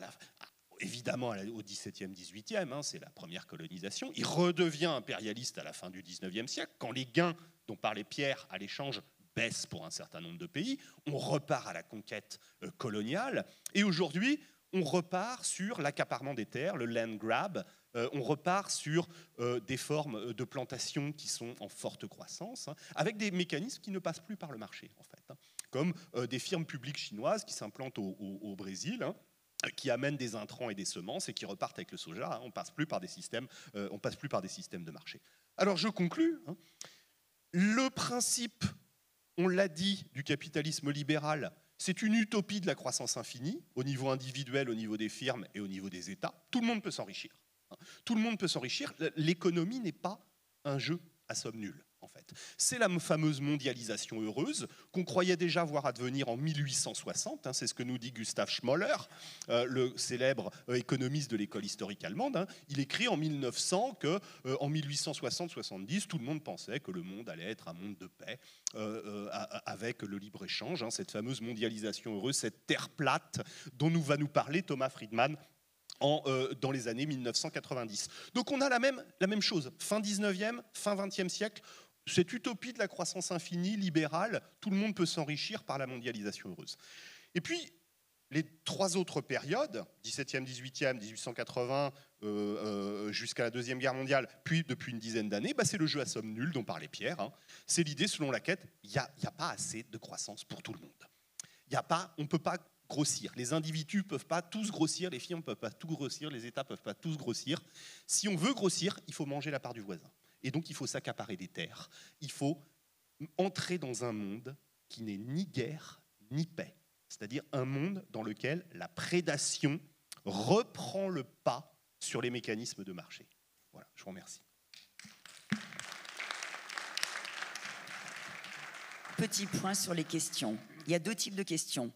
évidemment au XVIIe, XVIIIe, hein, c'est la première colonisation. Il redevient impérialiste à la fin du XIXe siècle, quand les gains dont parlait Pierre à l'échange baissent pour un certain nombre de pays. On repart à la conquête coloniale. Et aujourd'hui, on repart sur l'accaparement des terres, le land grab. On repart sur des formes de plantation qui sont en forte croissance, hein, avec des mécanismes qui ne passent plus par le marché, en fait, hein, comme des firmes publiques chinoises qui s'implantent au Brésil, hein, qui amènent des intrants et des semences et qui repartent avec le soja. Hein, on ne passe plus par des systèmes de marché. Alors je conclus. Hein, le principe, on l'a dit, du capitalisme libéral, c'est une utopie de la croissance infinie, au niveau individuel, au niveau des firmes et au niveau des États. Tout le monde peut s'enrichir. Tout le monde peut s'enrichir. L'économie n'est pas un jeu à somme nulle, en fait. C'est la fameuse mondialisation heureuse qu'on croyait déjà voir advenir en 1860. Hein, c'est ce que nous dit Gustav Schmoller, le célèbre économiste de l'école historique allemande. Hein. Il écrit en 1900 qu'en 1860-70, tout le monde pensait que le monde allait être un monde de paix avec le libre-échange, hein, cette fameuse mondialisation heureuse, cette terre plate dont va nous parler Thomas Friedman dans les années 1990. Donc on a la même chose, fin 19e, fin 20e siècle, cette utopie de la croissance infinie, libérale, tout le monde peut s'enrichir par la mondialisation heureuse. Et puis, les trois autres périodes, 17e, 18e, 1880, jusqu'à la Deuxième Guerre mondiale, puis depuis une dizaine d'années, bah c'est le jeu à somme nulle dont parlait Pierre. Hein. C'est l'idée selon laquelle il n'y a pas assez de croissance pour tout le monde. On ne peut pas grossir. Les individus ne peuvent pas tous grossir, les firmes ne peuvent pas tous grossir, les États ne peuvent pas tous grossir. Si on veut grossir, il faut manger la part du voisin. Et donc, il faut s'accaparer des terres. Il faut entrer dans un monde qui n'est ni guerre ni paix. C'est-à-dire un monde dans lequel la prédation reprend le pas sur les mécanismes de marché. Voilà, je vous remercie. Petit point sur les questions. Il y a deux types de questions.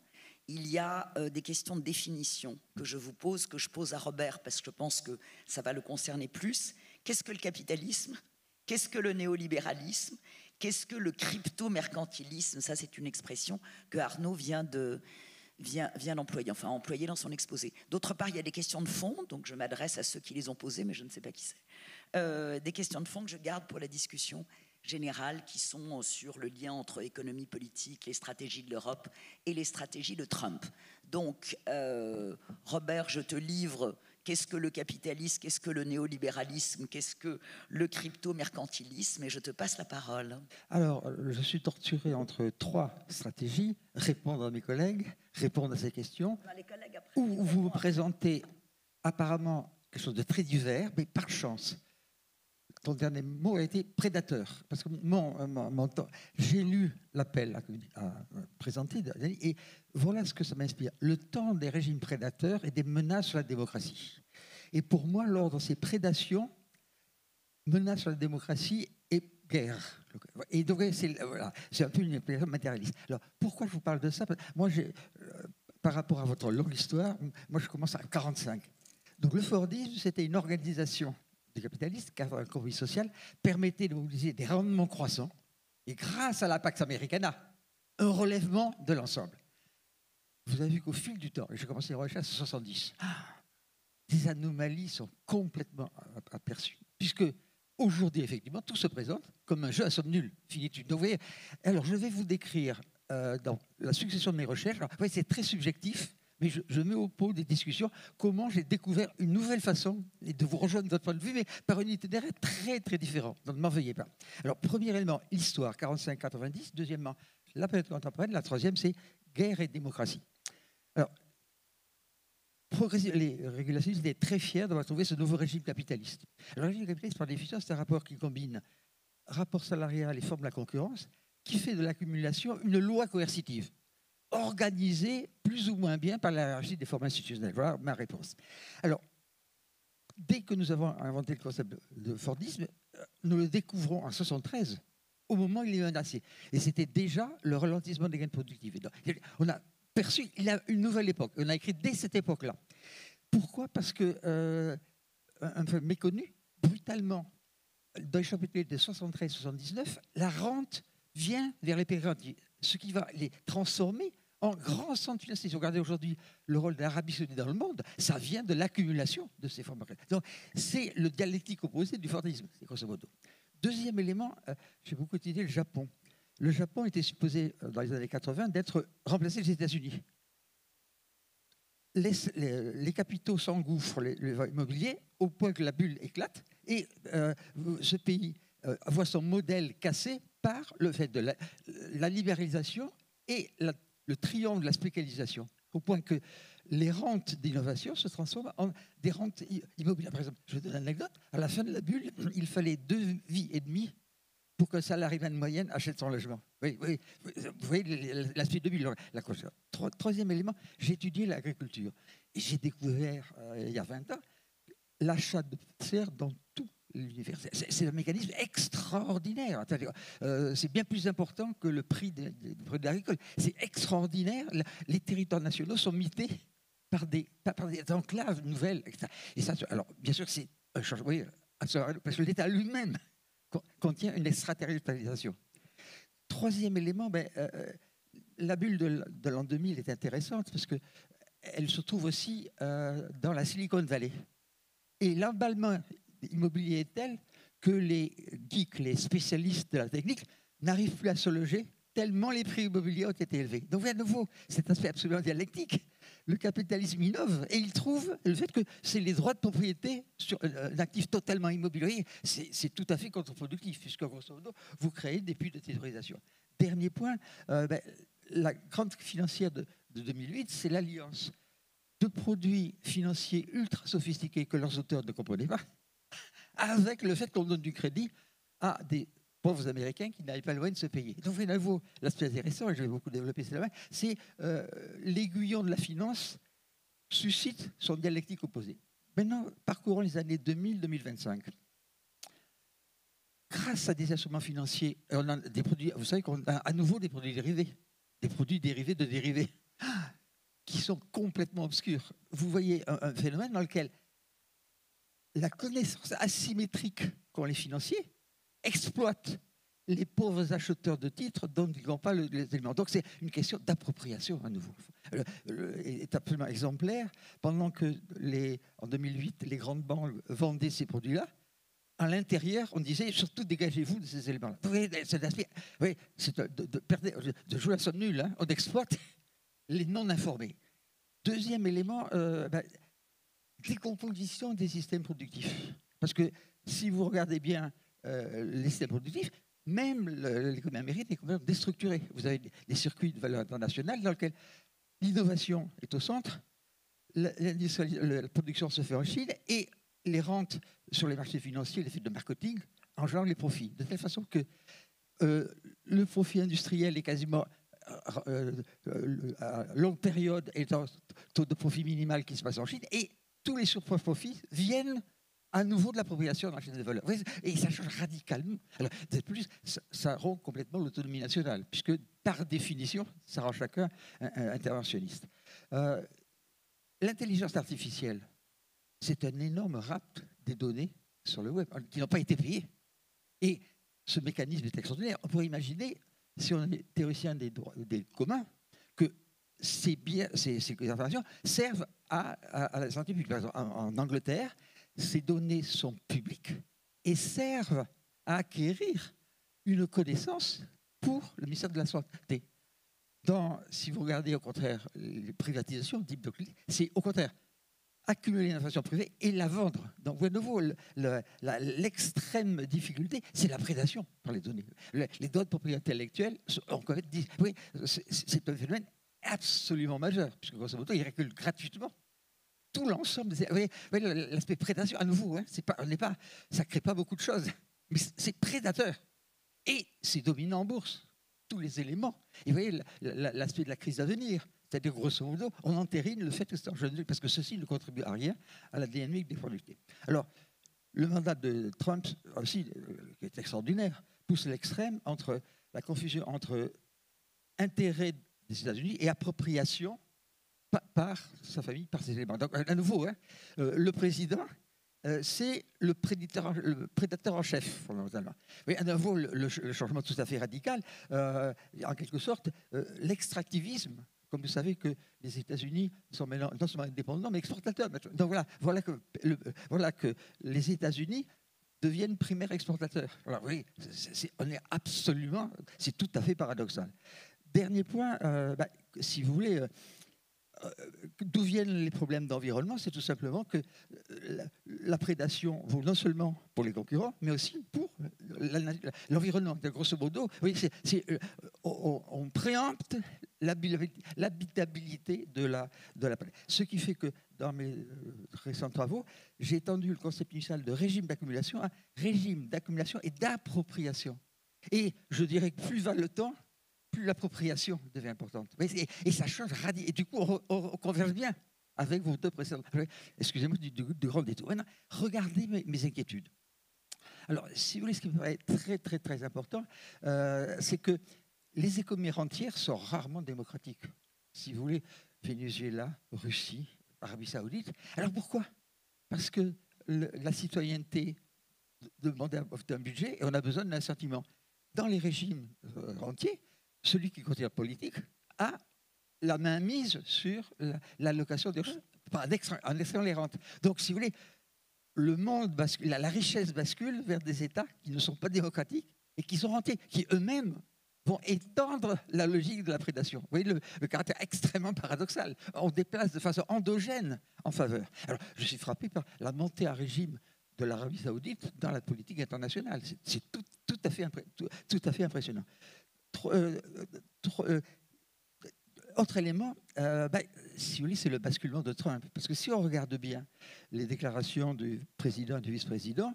Il y a des questions de définition que je vous pose, que je pose à Robert, parce que je pense que ça va le concerner plus. Qu'est-ce que le capitalisme ? Qu'est-ce que le néolibéralisme ? Qu'est-ce que le crypto-mercantilisme ? Ça, c'est une expression que Arnaud vient d'employer, enfin employer dans son exposé. D'autre part, il y a des questions de fond, donc je m'adresse à ceux qui les ont posées, mais je ne sais pas qui c'est. Des questions de fond que je garde pour la discussion générales qui sont sur le lien entre économie politique, les stratégies de l'Europe et les stratégies de Trump. Donc, Robert, je te livre qu'est-ce que le capitalisme, qu'est-ce que le néolibéralisme, qu'est-ce que le crypto-mercantilisme, et je te passe la parole. Alors, je suis torturé entre 3 stratégies: répondre à mes collègues, répondre à ces questions, ou vous me présentez apparemment quelque chose de très divers, mais par chance. Ton dernier mot a été prédateur, parce que j'ai lu l'appel à présenter, et voilà ce que ça m'inspire. Le temps des régimes prédateurs et des menaces sur la démocratie. Et pour moi, l'ordre, c'est prédation, menace sur la démocratie et guerre. Et donc, c'est un peu une explication matérialiste. Alors, pourquoi je vous parle de ça? Moi, par rapport à votre longue histoire, moi, je commence à 1945. Donc, le Fordisme, c'était une organisation des capitalistes, car un compromis social permettait de mobiliser des rendements croissants et grâce à la Pax Americana, un relèvement de l'ensemble. Vous avez vu qu'au fil du temps, et j'ai commencé les recherches en 1970, des anomalies sont complètement aperçues, puisque aujourd'hui, effectivement, tout se présente comme un jeu à somme nulle, finitude. Donc, vous voyez, alors je vais vous décrire dans la succession de mes recherches. Alors, vous voyez, c'est très subjectif, mais je mets au pot des discussions comment j'ai découvert une nouvelle façon de vous rejoindre de votre point de vue, mais par un itinéraire très, très différent. Donc, ne m'en veuillez pas. Alors, premier élément, l'histoire, 45-90. Deuxièmement, la période contemporaine. La troisième, c'est guerre et démocratie. Alors, les régulationnistes étaient très fiers d'avoir trouvé ce nouveau régime capitaliste. Le régime capitaliste, par définition, c'est un rapport qui combine rapport salarial et forme de la concurrence, qui fait de l'accumulation une loi coercitive, organisée plus ou moins bien par la hiérarchie des formes institutionnelles. Voilà ma réponse. Alors, dès que nous avons inventé le concept de Fordisme, nous le découvrons en 1973, au moment où il est menacé. Et c'était déjà le ralentissement des gains de productivité. On a perçu, il y a une nouvelle époque. On a écrit dès cette époque-là. Pourquoi? Parce que, un peu méconnu, brutalement, dans les chapitres de 73-79, la rente vient vers les pays rentiers, ce qui va les transformer en grands centres financiers. Si vous regardez aujourd'hui le rôle de l'Arabie Saoudite dans le monde, ça vient de l'accumulation de ces formes. Donc, c'est le dialectique opposé du Fordisme, c'est grosso modo. Deuxième élément, j'ai beaucoup étudié le Japon. Le Japon était supposé, dans les années 80, d'être remplacé des États-Unis. Les capitaux s'engouffrent, les immobiliers, au point que la bulle éclate, et ce pays voit son modèle cassé par le fait de la libéralisation et le triomphe de la spécialisation, au point que les rentes d'innovation se transforment en des rentes immobilières. Par exemple, je vous donne une anecdote, à la fin de la bulle, il fallait 2 vies et demie pour qu'un salarié moyenne achète son logement. Oui, vous voyez l'aspect de bulle. Troisième élément, j'ai étudié l'agriculture. Et j'ai découvert, il y a 20 ans, l'achat de serre dans tout l'univers. C'est un mécanisme extraordinaire. C'est bien plus important que le prix des produits agricoles. C'est extraordinaire. Les territoires nationaux sont mités par des enclaves nouvelles. Et ça, alors, bien sûr, c'est un changement. Oui, parce que l'État lui-même contient une extraterritorialisation. Troisième élément, la bulle de l'an 2000 est intéressante parce qu'elle se trouve aussi dans la Silicon Valley. Et l'emballement immobilier est tel que les geeks, les spécialistes de la technique, n'arrivent plus à se loger tellement les prix immobiliers ont été élevés. Donc, à nouveau, cet aspect absolument dialectique, le capitalisme innove et il trouve le fait que c'est les droits de propriété sur un actif totalement immobilier. C'est tout à fait contre-productif, puisque, grosso modo, vous créez des puits de thésaurisation. Dernier point, la grande financière de 2008, c'est l'alliance de produits financiers ultra sophistiqués que leurs auteurs ne comprenaient pas, avec le fait qu'on donne du crédit à des pauvres Américains qui n'arrivent pas loin de se payer. Donc, à nouveau, l'aspect intéressant, et je vais beaucoup développer cela, c'est l'aiguillon de la finance suscite son dialectique opposé. Maintenant, parcourons les années 2000-2025. Grâce à des instruments financiers, on a des produits, vous savez qu'on a à nouveau des produits dérivés de dérivés, qui sont complètement obscurs. Vous voyez un phénomène dans lequel la connaissance asymétrique qu'ont les financiers exploite les pauvres acheteurs de titres dont ils n'ont pas les éléments. Donc c'est une question d'appropriation à nouveau. Est absolument exemplaire. Pendant que en 2008, les grandes banques vendaient ces produits-là, à l'intérieur, on disait surtout dégagez-vous de ces éléments-là. Vous voyez, cet aspect, oui, c'est de jouer à somme nulle. Hein. On exploite les non-informés. Deuxième élément, décomposition des systèmes productifs. Parce que si vous regardez bien les systèmes productifs, même l'économie américaine est complètement déstructurée. Vous avez des circuits de valeur internationale dans lesquels l'innovation est au centre, la production se fait en Chine et les rentes sur les marchés financiers, l'effet de marketing, engendrent les profits. De telle façon que le profit industriel est quasiment à longue période étant taux de profit minimal qui se passe en Chine et tous les surprofits viennent à nouveau de l'appropriation dans la chaîne de valeur. Et ça change radicalement. Alors, de plus, ça rompt complètement l'autonomie nationale, puisque par définition, ça rend chacun interventionniste. L'intelligence artificielle, c'est un énorme rapt des données sur le web qui n'ont pas été payées. Et ce mécanisme est extraordinaire. On pourrait imaginer, si on est théoricien des communs, que ces informations servent à la santé publique. Par exemple, en Angleterre, ces données sont publiques et servent à acquérir une connaissance pour le ministère de la Santé. Si vous regardez au contraire les privatisations, c'est au contraire accumuler l'information privée et la vendre. Donc, de nouveau, l'extrême difficulté, c'est la prédation par les données. Les droits de propriété intellectuelle, oui, c'est un phénomène absolument majeur, puisque grosso modo, ils reculent gratuitement. Tout l'ensemble, l'aspect prédation, à nouveau, hein, ça ne crée pas beaucoup de choses, mais c'est prédateur. Et c'est dominant en bourse, tous les éléments. Et vous voyez l'aspect de la crise à venir, c'est-à-dire grosso modo, on entérine le fait que c'est un jeune, parce que ceci ne contribue à rien à la dynamique des productivités. Alors, le mandat de Trump, aussi, qui est extraordinaire, pousse l'extrême entre la confusion entre intérêt des États-Unis et appropriation par sa famille, par ses éléments. Donc, à nouveau, hein, le président, c'est le prédateur en chef, fondamentalement. Oui, à nouveau, le changement tout à fait radical, en quelque sorte, l'extractivisme. Comme vous savez que les États-Unis sont maintenant non seulement indépendants, mais exportateurs. Donc voilà que les États-Unis deviennent primaires exportateurs. Alors oui, c'est tout à fait paradoxal. Dernier point, si vous voulez, d'où viennent les problèmes d'environnement, c'est tout simplement que la prédation vaut non seulement pour les concurrents, mais aussi pour l'environnement. Grosso modo, oui, on préempte l'habitabilité de la planète. Ce qui fait que dans mes récents travaux, j'ai étendu le concept initial de régime d'accumulation à régime d'accumulation et d'appropriation. Et je dirais que plus va le temps, plus l'appropriation devient importante. Et ça change radicalement. Et du coup, on converge bien avec vos deux précédents. Excusez-moi du grand détour. Maintenant, regardez mes inquiétudes. Alors, si vous voulez, ce qui me paraît très, très, très important, c'est que les économies rentières sont rarement démocratiques. Si vous voulez, Venezuela, Russie, Arabie Saoudite. Alors pourquoi? Parce que la citoyenneté demande un budget et on a besoin d'un sentiment. Dans les régimes rentiers, celui qui considère politique a la main mise sur l'allocation des ressources en extrayant les rentes. Donc, si vous voulez, le monde bascule, la richesse bascule vers des États qui ne sont pas démocratiques et qui sont rentiers, qui eux-mêmes vont étendre la logique de la prédation. Vous voyez le caractère extrêmement paradoxal. On déplace de façon endogène en faveur. Alors, je suis frappé par la montée à régime de l'Arabie Saoudite dans la politique internationale. C'est tout à fait impressionnant. Autre élément, si vous voulez, c'est le basculement de Trump. Parce que si on regarde bien les déclarations du président et du vice-président,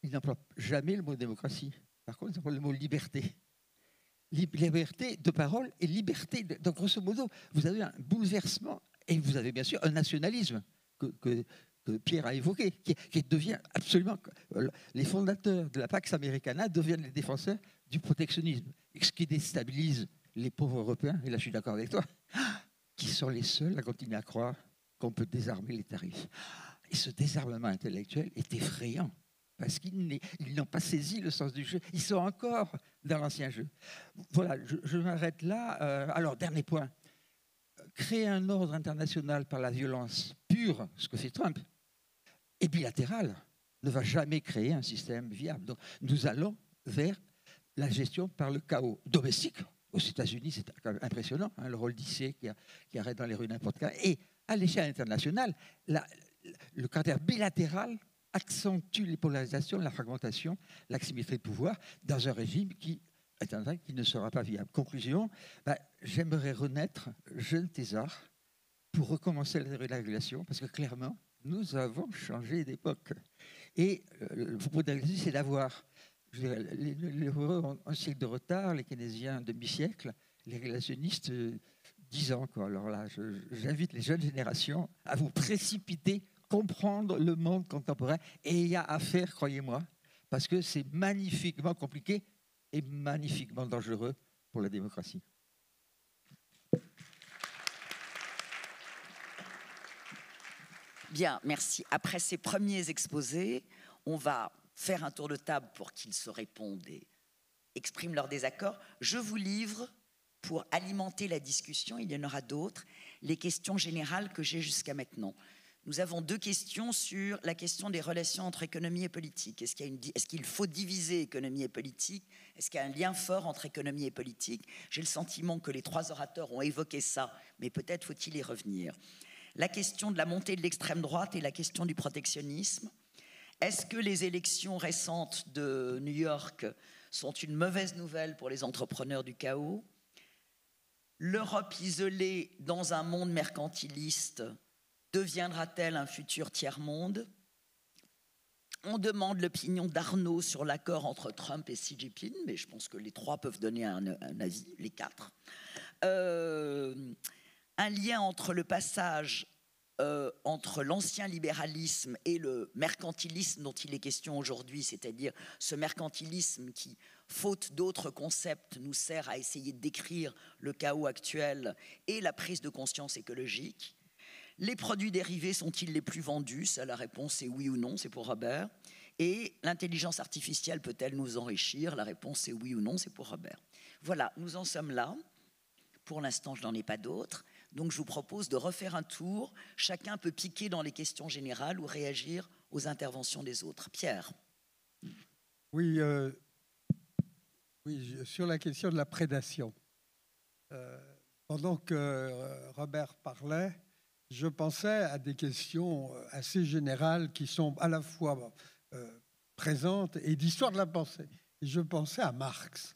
ils n'emploient jamais le mot démocratie. Par contre, ils emploient le mot liberté. Liberté de parole et liberté. Donc, grosso modo, vous avez un bouleversement et vous avez bien sûr un nationalisme que Pierre a évoqué, qui devient absolument... Les fondateurs de la Pax Americana deviennent les défenseurs du protectionnisme, ce qui déstabilise les pauvres Européens, et là je suis d'accord avec toi, qui sont les seuls à continuer à croire qu'on peut désarmer les tarifs. Et ce désarmement intellectuel est effrayant, parce qu'ils n'ont pas saisi le sens du jeu, ils sont encore dans l'ancien jeu. Voilà, je m'arrête là. Alors, dernier point, créer un ordre international par la violence pure, ce que fait Trump, et bilatéral, ne va jamais créer un système viable. Donc, nous allons vers la gestion par le chaos domestique. Aux États-Unis, c'est quand même impressionnant, hein, le rôle d'IC qui arrête dans les rues n'importe quand. Et à l'échelle internationale, le caractère bilatéral accentue les polarisations, la fragmentation, l'asymétrie de pouvoir dans un régime qui ne sera pas viable. Conclusion, j'aimerais renaître jeune thésard pour recommencer la théorie de la régulation, parce que clairement, nous avons changé d'époque. Et le propos de la régulation, c'est d'avoir, les heureux ont un siècle de retard, les keynésiens demi-siècle, les régulationnistes 10 ans. Quoi. Alors là, j'invite les jeunes générations à vous précipiter, comprendre le monde contemporain, et il y a à faire, croyez-moi, parce que c'est magnifiquement compliqué et magnifiquement dangereux pour la démocratie. Bien, merci. Après ces premiers exposés, on va faire un tour de table pour qu'ils se répondent et expriment leur désaccord. Je vous livre, pour alimenter la discussion, il y en aura d'autres, les questions générales que j'ai jusqu'à maintenant. Nous avons 2 questions sur la question des relations entre économie et politique. Est-ce qu'il faut diviser économie et politique? Est-ce qu'il y a un lien fort entre économie et politique? J'ai le sentiment que les 3 orateurs ont évoqué ça, mais peut-être faut-il y revenir. La question de la montée de l'extrême droite et la question du protectionnisme. Est-ce que les élections récentes de New York sont une mauvaise nouvelle pour les entrepreneurs du chaos? L'Europe isolée dans un monde mercantiliste deviendra-t-elle un futur tiers-monde? On demande l'opinion d'Arnaud sur l'accord entre Trump et Xi Jinping, mais je pense que les 3 peuvent donner un avis, les 4. Un lien entre le passage entre l'ancien libéralisme et le mercantilisme dont il est question aujourd'hui, c'est-à-dire ce mercantilisme qui, faute d'autres concepts, nous sert à essayer de décrire le chaos actuel et la prise de conscience écologique. Les produits dérivés sont-ils les plus vendus? Ça, la réponse est oui ou non, c'est pour Robert. Et l'intelligence artificielle peut-elle nous enrichir? La réponse est oui ou non, c'est pour Robert. Voilà, nous en sommes là. Pour l'instant, je n'en ai pas d'autres. Donc, je vous propose de refaire un tour. Chacun peut piquer dans les questions générales ou réagir aux interventions des autres. Pierre. Oui, sur la question de la prédation. Pendant que Robert parlait, je pensais à des questions assez générales qui sont à la fois présentes et d'histoire de la pensée. Et je pensais à Marx.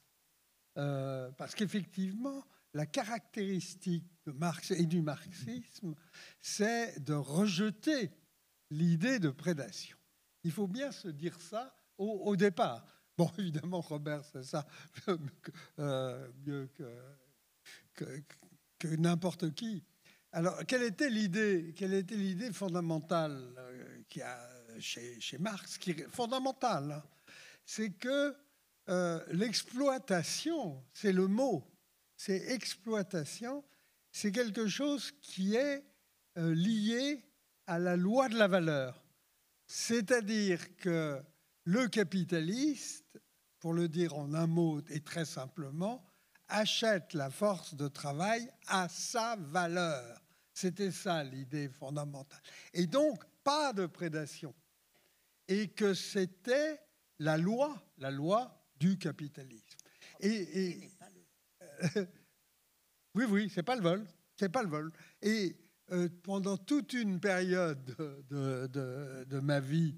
Parce qu'effectivement, la caractéristique de Marx et du marxisme, c'est de rejeter l'idée de prédation. Il faut bien se dire ça au départ. Bon, évidemment, Robert, c'est ça mieux que n'importe qui. Alors, quelle était l'idée fondamentale qu'il y a chez Marx, qui est fondamentale, hein, c'est que l'exploitation, c'est le mot, c'est exploitation, c'est quelque chose qui est lié à la loi de la valeur. C'est-à-dire que le capitaliste, pour le dire en un mot et très simplement, achète la force de travail à sa valeur. C'était ça l'idée fondamentale. Et donc, pas de prédation. Et que c'était la loi du capitalisme. Oui, c'est pas le vol. Et pendant toute une période de ma vie,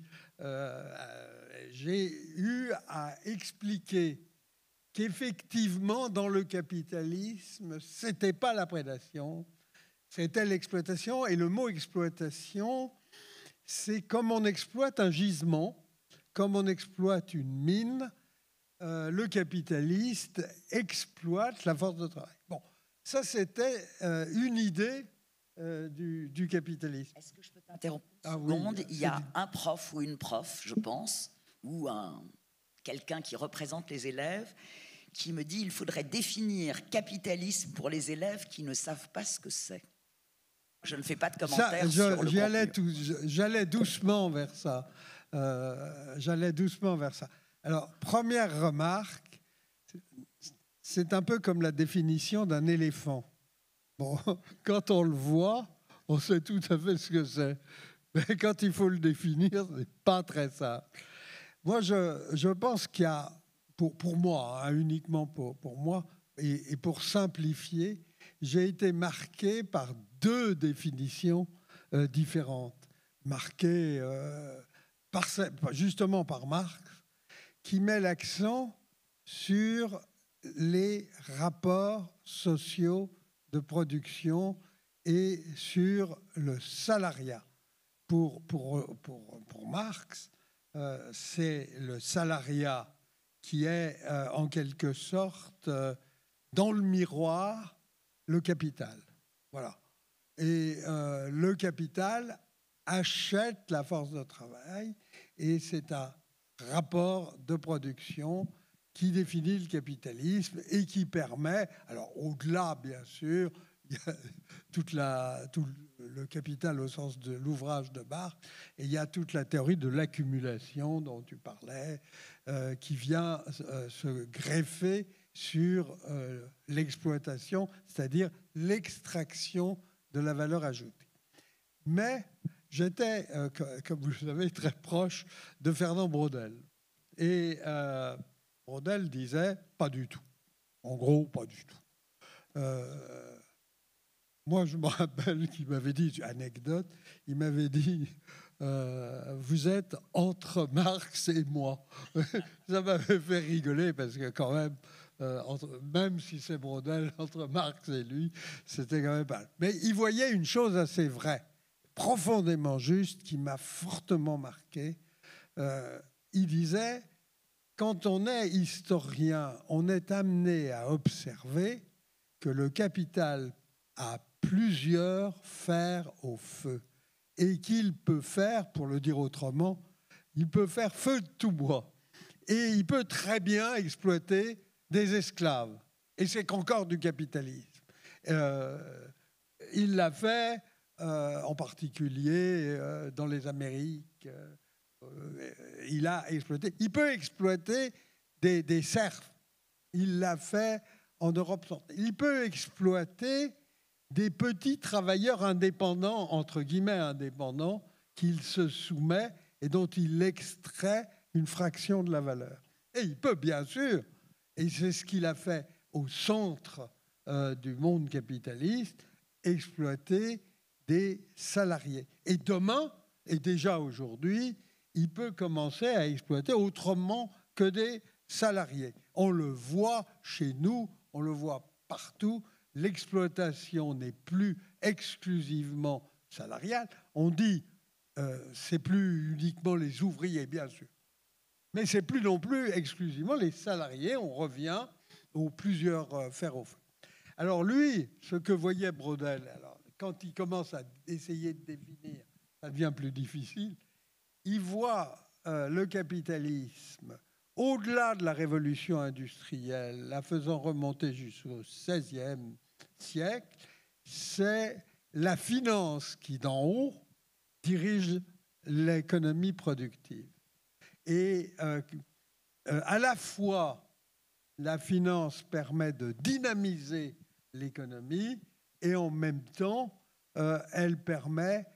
j'ai eu à expliquer qu'effectivement, dans le capitalisme, c'était pas la prédation, c'était l'exploitation. Et le mot exploitation, c'est comme on exploite un gisement, comme on exploite une mine, le capitaliste exploite la force de travail. Bon, ça, c'était une idée du capitalisme. Est-ce que je peux t'interrompre une seconde? Oui, il y a un prof ou une prof, je pense, ou quelqu'un qui représente les élèves, qui me dit qu'il faudrait définir capitalisme pour les élèves qui ne savent pas ce que c'est. Je ne fais pas de commentaires sur le contenu. J'allais doucement vers ça. Alors, première remarque, c'est un peu comme la définition d'un éléphant. Bon, quand on le voit, on sait tout à fait ce que c'est. Mais quand il faut le définir, c'est pas très simple. Moi, je pense qu'il y a, pour moi, hein, uniquement pour moi, et pour simplifier, j'ai été marqué par 2 définitions différentes. marqué justement par Marx, qui met l'accent sur les rapports sociaux de production et sur le salariat. Pour Marx, c'est le salariat qui est en quelque sorte dans le miroir le capital. Voilà. Et le capital achète la force de travail et c'est un rapport de production qui définit le capitalisme et qui permet, alors au-delà bien sûr, il y a tout le capital au sens de l'ouvrage de Marx, et il y a toute la théorie de l'accumulation dont tu parlais, qui vient se greffer sur l'exploitation, c'est-à-dire l'extraction de la valeur ajoutée. Mais j'étais, comme vous le savez, très proche de Fernand Braudel. Et Braudel disait « pas du tout ». En gros, pas du tout. Moi, je me rappelle qu'il m'avait dit, anecdote, il m'avait dit vous êtes entre Marx et moi. Ça m'avait fait rigoler parce que quand même, même si c'est Braudel, entre Marx et lui, c'était quand même pas. Mais il voyait une chose assez vraie, profondément juste, qui m'a fortement marqué. Il disait, quand on est historien, on est amené à observer que le capital a plusieurs fers au feu et qu'il peut faire, pour le dire autrement, il peut faire feu de tout bois et il peut très bien exploiter des esclaves et c'est qu'encore du capitalisme. Il l'a fait en particulier dans les Amériques. Il a exploité. Il peut exploiter des serfs. Il l'a fait en Europe centrale. Il peut exploiter des petits travailleurs indépendants, entre guillemets indépendants, qu'il se soumet et dont il extrait une fraction de la valeur. Et il peut bien sûr, et c'est ce qu'il a fait au centre du monde capitaliste, exploiter des salariés. Et demain, et déjà aujourd'hui, il peut commencer à exploiter autrement que des salariés. On le voit chez nous, on le voit partout. L'exploitation n'est plus exclusivement salariale. On dit c'est plus uniquement les ouvriers, bien sûr, mais c'est plus non plus exclusivement les salariés. On revient aux plusieurs fers au feu. Alors lui, ce que voyait Braudel, alors, quand il commence à essayer de définir, ça devient plus difficile. Il voit le capitalisme au-delà de la révolution industrielle, la faisant remonter jusqu'au XVIe siècle, c'est la finance qui, d'en haut, dirige l'économie productive. Et à la fois, la finance permet de dynamiser l'économie et en même temps, elle permet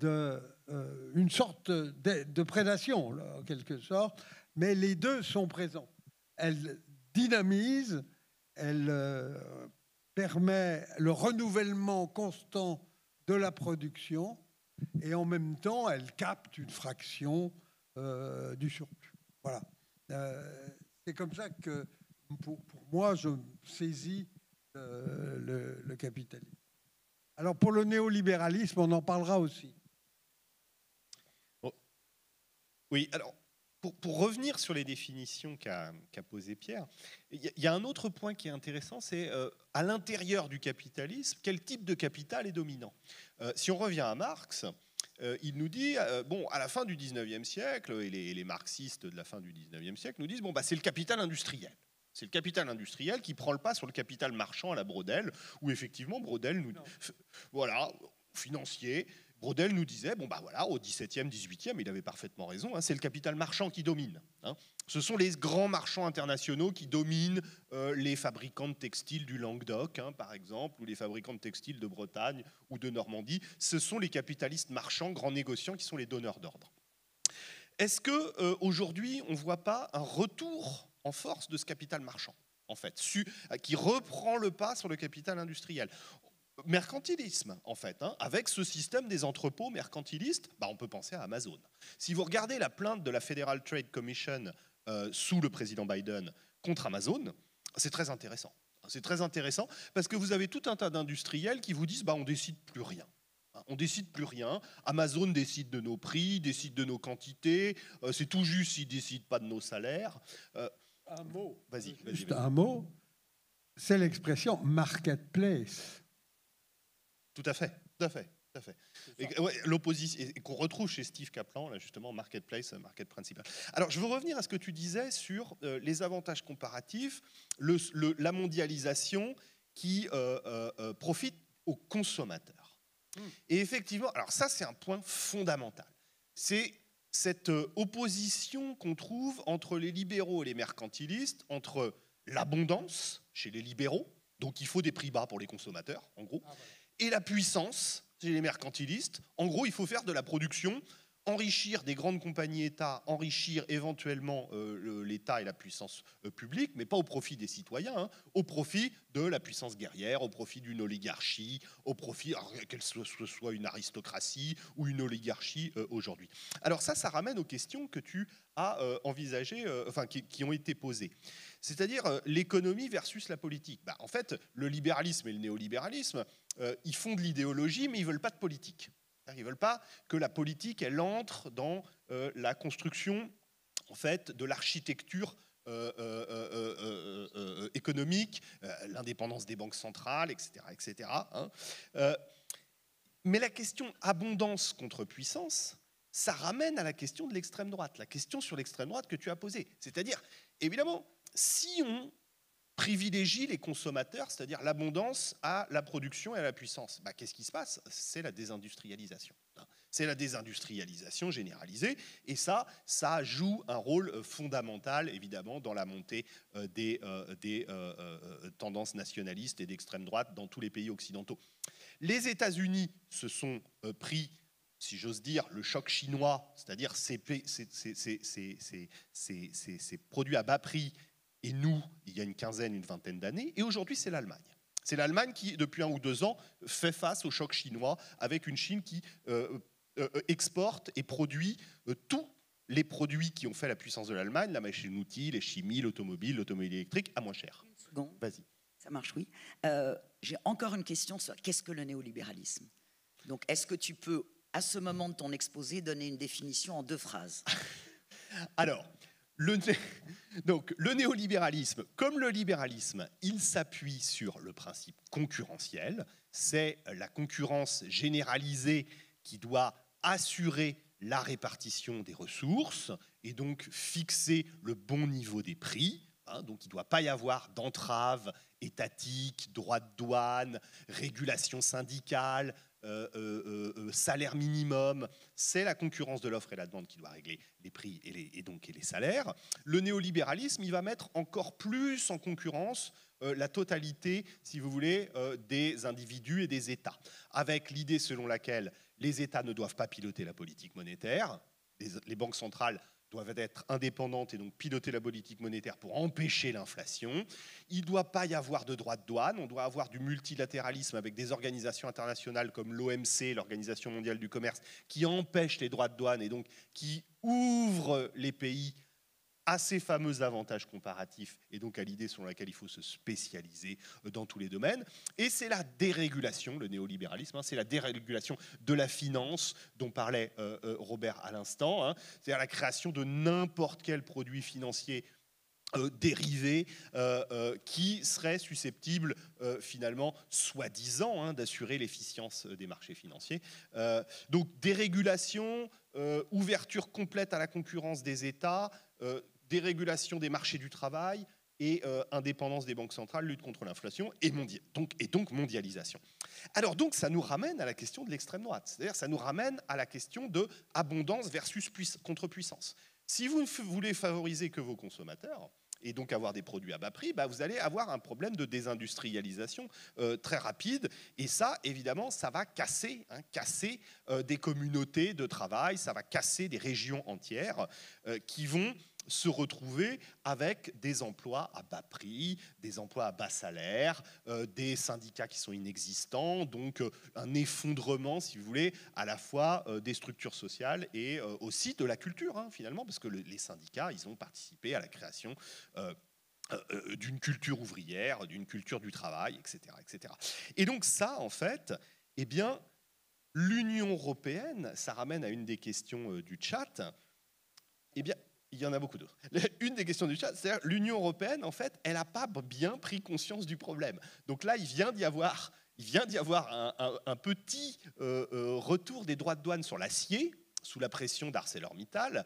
une sorte de prédation, là, en quelque sorte, mais les deux sont présents. Elle dynamise, elle permet le renouvellement constant de la production et en même temps, elle capte une fraction du surplus. Voilà. C'est comme ça que, pour moi, je saisis le capitalisme. Alors, pour le néolibéralisme, on en parlera aussi. Oui, alors, pour revenir sur les définitions qu'a posées Pierre, il y a un autre point qui est intéressant, c'est à l'intérieur du capitalisme, quel type de capital est dominant. Si on revient à Marx, il nous dit, bon, à la fin du 19e siècle, et les marxistes de la fin du 19e siècle nous disent, bon, bah, c'est le capital industriel. C'est le capital industriel qui prend le pas sur le capital marchand à la Braudel, où effectivement, Braudel nous... Voilà, financier... Braudel nous disait, bon bah voilà, au XVIIe, XVIIIe, il avait parfaitement raison, hein, c'est le capital marchand qui domine. Hein. Ce sont les grands marchands internationaux qui dominent les fabricants de textiles du Languedoc, hein, par exemple, ou les fabricants de textiles de Bretagne ou de Normandie. Ce sont les capitalistes marchands, grands négociants, qui sont les donneurs d'ordre. Est-ce qu'aujourd'hui, on ne voit pas un retour en force de ce capital marchand, en fait, qui reprend le pas sur le capital industriel ? mercantilisme, en fait. Avec ce système des entrepôts mercantilistes, on peut penser à Amazon. Si vous regardez la plainte de la Federal Trade Commission sous le président Biden contre Amazon, c'est très intéressant. C'est très intéressant parce que vous avez tout un tas d'industriels qui vous disent on ne décide plus rien. On ne décide plus rien. Amazon décide de nos prix, décide de nos quantités. C'est tout juste s'ils ne décident pas de nos salaires. Un mot. Vas-y. Juste un mot. C'est l'expression marketplace. Tout à fait. L'opposition, et qu'on retrouve chez Steve Kaplan, là justement, marketplace, market principal. Alors, je veux revenir à ce que tu disais sur les avantages comparatifs, la mondialisation qui profite aux consommateurs. Et effectivement, alors ça, c'est un point fondamental. C'est cette opposition qu'on trouve entre les libéraux et les mercantilistes, entre l'abondance chez les libéraux, donc il faut des prix bas pour les consommateurs, en gros, et la puissance chez les mercantilistes. En gros, il faut faire de la production, enrichir des grandes compagnies État, enrichir éventuellement l'État et la puissance publique, mais pas au profit des citoyens, au profit de la puissance guerrière, au profit d'une oligarchie, au profit, qu'elle soit une aristocratie ou une oligarchie aujourd'hui. Alors ça ramène aux questions que tu as envisagées, qui ont été posées. C'est-à-dire l'économie versus la politique. En fait, le libéralisme et le néolibéralisme, ils font de l'idéologie, mais ils ne veulent pas de politique. Ils ne veulent pas que la politique, elle entre dans la construction, en fait, de l'architecture économique, l'indépendance des banques centrales, etc. Mais la question abondance contre puissance, ça ramène à la question de l'extrême droite, la question sur l'extrême droite que tu as posée. C'est-à-dire, évidemment, si on privilégie les consommateurs, c'est-à-dire l'abondance à la production et à la puissance, qu'est-ce qui se passe? C'est la désindustrialisation. C'est la désindustrialisation généralisée, et ça joue un rôle fondamental, évidemment, dans la montée des tendances nationalistes et d'extrême droite dans tous les pays occidentaux. Les États-Unis se sont pris, si j'ose dire, le choc chinois, c'est-à-dire ces produits à bas prix, et nous, il y a une vingtaine d'années, et aujourd'hui, c'est l'Allemagne. C'est l'Allemagne qui, depuis 1 ou 2 ans, fait face au choc chinois, avec une Chine qui exporte et produit tous les produits qui ont fait la puissance de l'Allemagne, la machine-outil, les chimies, l'automobile électrique, à moins cher. Une seconde. Vas-y. Ça marche, oui. J'ai encore une question sur qu'est-ce que le néolibéralisme? Donc, est-ce que tu peux, à ce moment de ton exposé, donner une définition en 2 phrases? Alors, donc, le néolibéralisme, comme le libéralisme, il s'appuie sur le principe concurrentiel. C'est la concurrence généralisée qui doit assurer la répartition des ressources et donc fixer le bon niveau des prix. Donc, il ne doit pas y avoir d'entraves étatiques, droits de douane, régulation syndicale, salaire minimum. C'est la concurrence de l'offre et la demande qui doit régler les prix et les salaires. Le néolibéralisme, il va mettre encore plus en concurrence la totalité, si vous voulez, des individus et des États, avec l'idée selon laquelle les États ne doivent pas piloter la politique monétaire, les banques centrales doivent être indépendantes et donc piloter la politique monétaire pour empêcher l'inflation. Il ne doit pas y avoir de droits de douane, on doit avoir du multilatéralisme avec des organisations internationales comme l'OMC, l'Organisation mondiale du commerce, qui empêchent les droits de douane et donc qui ouvrent les pays à ces fameux avantages comparatifs et donc à l'idée selon laquelle il faut se spécialiser dans tous les domaines. Et c'est la dérégulation, le néolibéralisme, c'est la dérégulation de la finance dont parlait Robert à l'instant, c'est-à-dire la création de n'importe quel produit financier dérivé qui serait susceptible finalement, soi-disant, d'assurer l'efficience des marchés financiers. Donc dérégulation, ouverture complète à la concurrence des États, dérégulation des marchés du travail et indépendance des banques centrales, lutte contre l'inflation et donc mondialisation. Alors donc ça nous ramène à la question de l'extrême droite, c'est-à-dire ça nous ramène à la question de abondance versus contre-puissance. Si vous ne voulez favoriser que vos consommateurs et donc avoir des produits à bas prix, vous allez avoir un problème de désindustrialisation très rapide. Et ça, évidemment, ça va casser des communautés de travail, ça va casser des régions entières qui vont se retrouver avec des emplois à bas prix, des emplois à bas salaire, des syndicats qui sont inexistants, donc un effondrement, si vous voulez, à la fois des structures sociales et aussi de la culture, hein, finalement, parce que les syndicats, ils ont participé à la création d'une culture ouvrière, d'une culture du travail, etc., etc. Et donc ça, en fait, eh bien, l'Union européenne, ça ramène à une des questions du chat, eh bien, il y en a beaucoup d'autres. Une des questions du chat, c'est-à-dire l'Union européenne, en fait, elle n'a pas bien pris conscience du problème. Donc là, il vient d'y avoir un petit retour des droits de douane sur l'acier, sous la pression d'ArcelorMittal,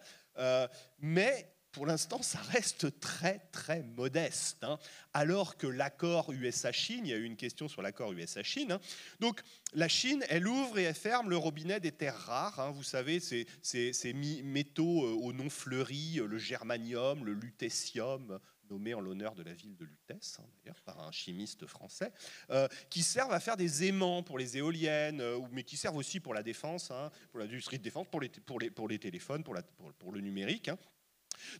mais pour l'instant, ça reste très, très modeste. Hein. Alors que l'accord USA-Chine, il y a eu une question sur l'accord USA-Chine. Hein. Donc, la Chine, elle ouvre et elle ferme le robinet des terres rares. Hein. Vous savez, ces métaux au nom fleuri, le germanium, le lutécium, nommé en l'honneur de la ville de Lutèce, hein, d'ailleurs, par un chimiste français, qui servent à faire des aimants pour les éoliennes, mais qui servent aussi pour la défense, hein, pour l'industrie de défense, pour les téléphones, pour le numérique. Hein.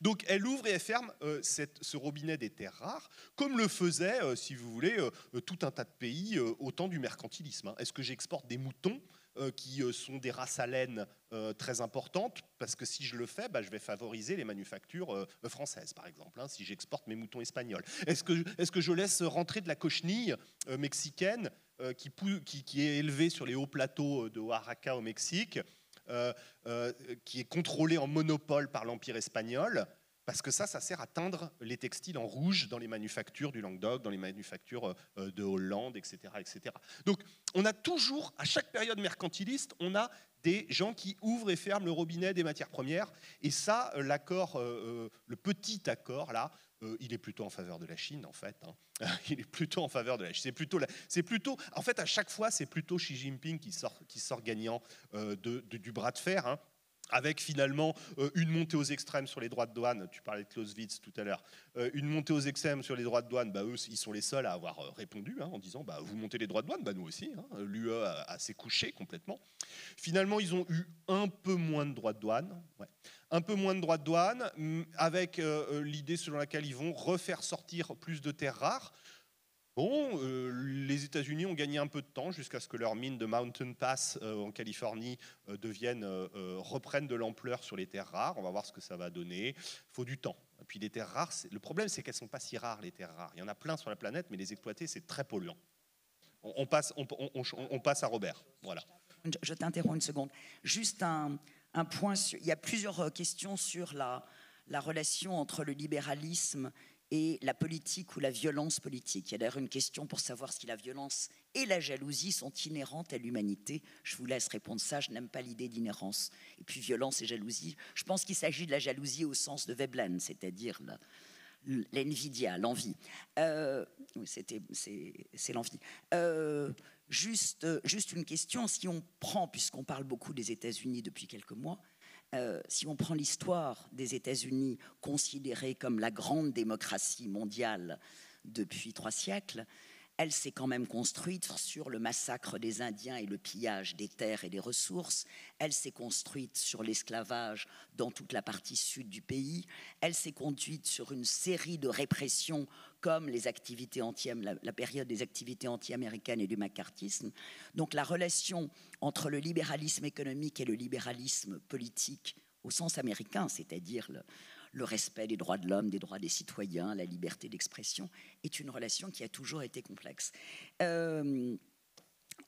Donc elle ouvre et elle ferme ce robinet des terres rares, comme le faisait, si vous voulez, tout un tas de pays au temps du mercantilisme. Hein. Est-ce que j'exporte des moutons qui sont des races à laine très importantes? Parce que si je le fais, je vais favoriser les manufactures françaises, par exemple, hein, si j'exporte mes moutons espagnols. Est-ce que je laisse rentrer de la cochenille mexicaine qui est élevée sur les hauts plateaux de Oaxaca au Mexique, qui est contrôlé en monopole par l'Empire espagnol, parce que ça sert à teindre les textiles en rouge dans les manufactures du Languedoc, dans les manufactures de Hollande, etc., etc. Donc, on a toujours, à chaque période mercantiliste, on a des gens qui ouvrent et ferment le robinet des matières premières. Et ça, l'accord, le petit accord, là, il est plutôt en faveur de la Chine, en fait. Hein. Il est plutôt en faveur de la Chine. C'est plutôt, en fait, à chaque fois, c'est plutôt Xi Jinping qui sort gagnant du bras de fer, hein, avec finalement une montée aux extrêmes sur les droits de douane. Tu parlais de Clausewitz tout à l'heure. Une montée aux extrêmes sur les droits de douane, eux, ils sont les seuls à avoir répondu, hein, en disant vous montez les droits de douane, nous aussi. Hein. L'UE s'est couché complètement. Finalement, ils ont eu un peu moins de droits de douane. Ouais. Un peu moins de droits de douane, avec l'idée selon laquelle ils vont refaire sortir plus de terres rares. Bon, les États-Unis ont gagné un peu de temps jusqu'à ce que leur mine de Mountain Pass en Californie reprennent de l'ampleur sur les terres rares. On va voir ce que ça va donner. Il faut du temps. Et puis les terres rares, le problème, c'est qu'elles ne sont pas si rares, les terres rares. Il y en a plein sur la planète, mais les exploiter, c'est très polluant. On passe à Robert. Voilà. Je t'interromps une seconde. Juste un point. Il y a plusieurs questions sur la relation entre le libéralisme et la politique ou la violence politique. Il y a d'ailleurs une question pour savoir si la violence et la jalousie sont inhérentes à l'humanité. Je vous laisse répondre ça, je n'aime pas l'idée d'inhérence. Et puis violence et jalousie, je pense qu'il s'agit de la jalousie au sens de Veblen, c'est-à-dire l'envidia, l'envie. Oui, c'est l'envie. Juste une question, si on prend, puisqu'on parle beaucoup des États-Unis depuis quelques mois, si on prend l'histoire des États-Unis considérée comme la grande démocratie mondiale depuis 3 siècles, elle s'est quand même construite sur le massacre des Indiens et le pillage des terres et des ressources. Elle s'est construite sur l'esclavage dans toute la partie sud du pays. Elle s'est conduite sur une série de répressions comme les activités la période des activités anti-américaines et du macartisme. Donc la relation entre le libéralisme économique et le libéralisme politique au sens américain, c'est-à-dire le respect des droits de l'homme, des droits des citoyens, la liberté d'expression, est une relation qui a toujours été complexe.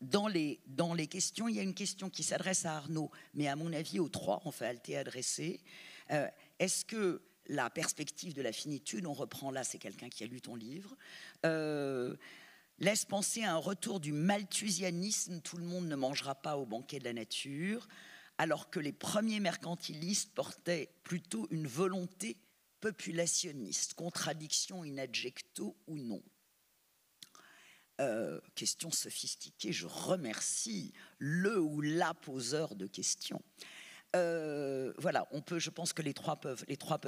Dans les questions, il y a une question qui s'adresse à Arnaud, mais à mon avis aux 3, on fait halter adresser. Est-ce que la perspective de la finitude, on reprend là, c'est quelqu'un qui a lu ton livre, laisse penser à un retour du malthusianisme, tout le monde ne mangera pas au banquet de la nature, alors que les premiers mercantilistes portaient plutôt une volonté populationniste, contradiction in adjecto ou non. Question sophistiquée, je remercie le ou la poseur de questions. Voilà, je pense que les trois peuvent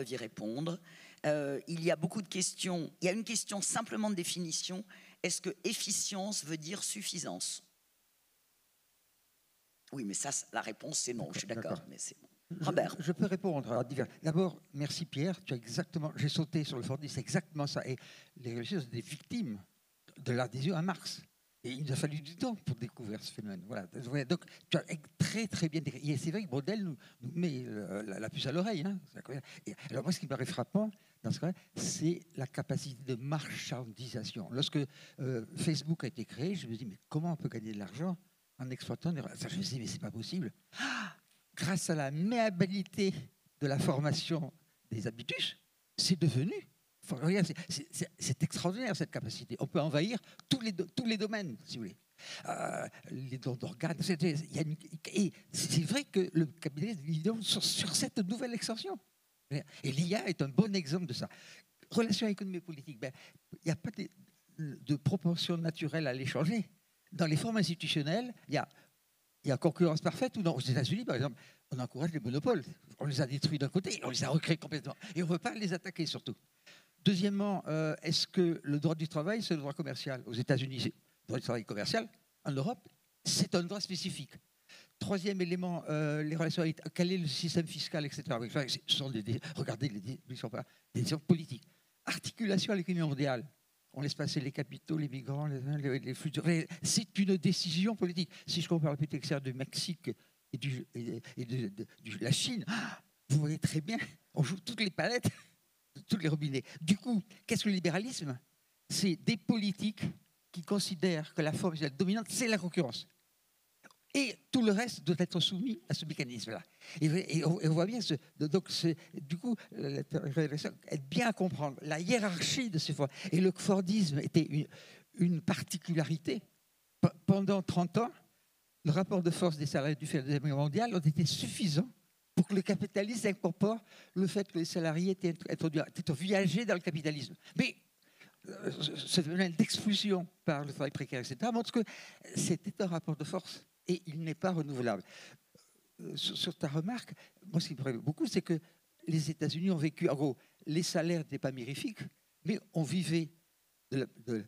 y répondre. Il y a beaucoup de questions. Il y a une question simplement de définition. Est-ce que efficience veut dire suffisance ? Oui, mais ça, la réponse, c'est non, je suis d'accord. Mais c'est bon. Robert. Je peux répondre à divers. D'abord, merci Pierre, tu as exactement, j'ai sauté sur le Fordisme, c'est exactement ça. Et les religieux sont des victimes de l'adhésion à Marx. Et il nous a fallu du temps pour découvrir ce phénomène. Voilà. Donc, tu as très très bien décrit. Et c'est vrai que Brodel nous met la puce à l'oreille. Hein. Et alors moi, ce qui me paraît frappant dans ce cas-là, c'est la capacité de marchandisation. Lorsque Facebook a été créé, je me dis, mais comment on peut gagner de l'argent en exploitant des... Ça, je me dis, mais c'est pas possible. Grâce à la méabilité de la formation des habitus, c'est devenu... Regarde, c'est extraordinaire cette capacité. On peut envahir tous les domaines, si vous voulez. Les dons d'organes. Et c'est vrai que le capitalisme est sur cette nouvelle extension. Et l'IA est un bon exemple de ça. Relations économiques et politiques, il n'y a pas de proportion naturelle à l'échanger. Dans les formes institutionnelles, il y a concurrence parfaite ou non. Aux États-Unis, par exemple, on encourage les monopoles. On les a détruits d'un côté et on les a recréés complètement. Et on ne veut pas les attaquer, surtout. Deuxièmement, est-ce que le droit du travail, c'est le droit commercial? Aux États-Unis, c'est le droit du travail commercial. En Europe, c'est un droit spécifique. Troisième élément, les relations avec... Quel est le système fiscal, etc. Ce sont regardez les décisions politiques. Articulation à l'économie mondiale. On laisse passer les capitaux, les migrants, les futurs. C'est une décision politique. Si je compare la politique extérieure du Mexique et de la Chine, vous voyez très bien, on joue toutes les palettes, tous les robinets. Du coup, qu'est-ce que le libéralisme? C'est des politiques qui considèrent que la forme dominante, c'est la concurrence. Et tout le reste doit être soumis à ce mécanisme-là. Et on voit bien, du coup, être bien à comprendre la hiérarchie de ces formes. Et le Fordisme était une particularité. Pendant 30 ans, le rapport de force des salariés du fait de la Deuxième Guerre mondiale ont été suffisants pour que le capitalisme incorpore le fait que les salariés étaient viagés dans le capitalisme. Mais ce phénomène d'expulsion par le travail précaire, etc., montre que c'était un rapport de force et il n'est pas renouvelable. Sur ta remarque, moi, ce qui me plaît beaucoup, c'est que les États-Unis ont vécu, en gros, les salaires n'étaient pas mirifiques, mais on vivait de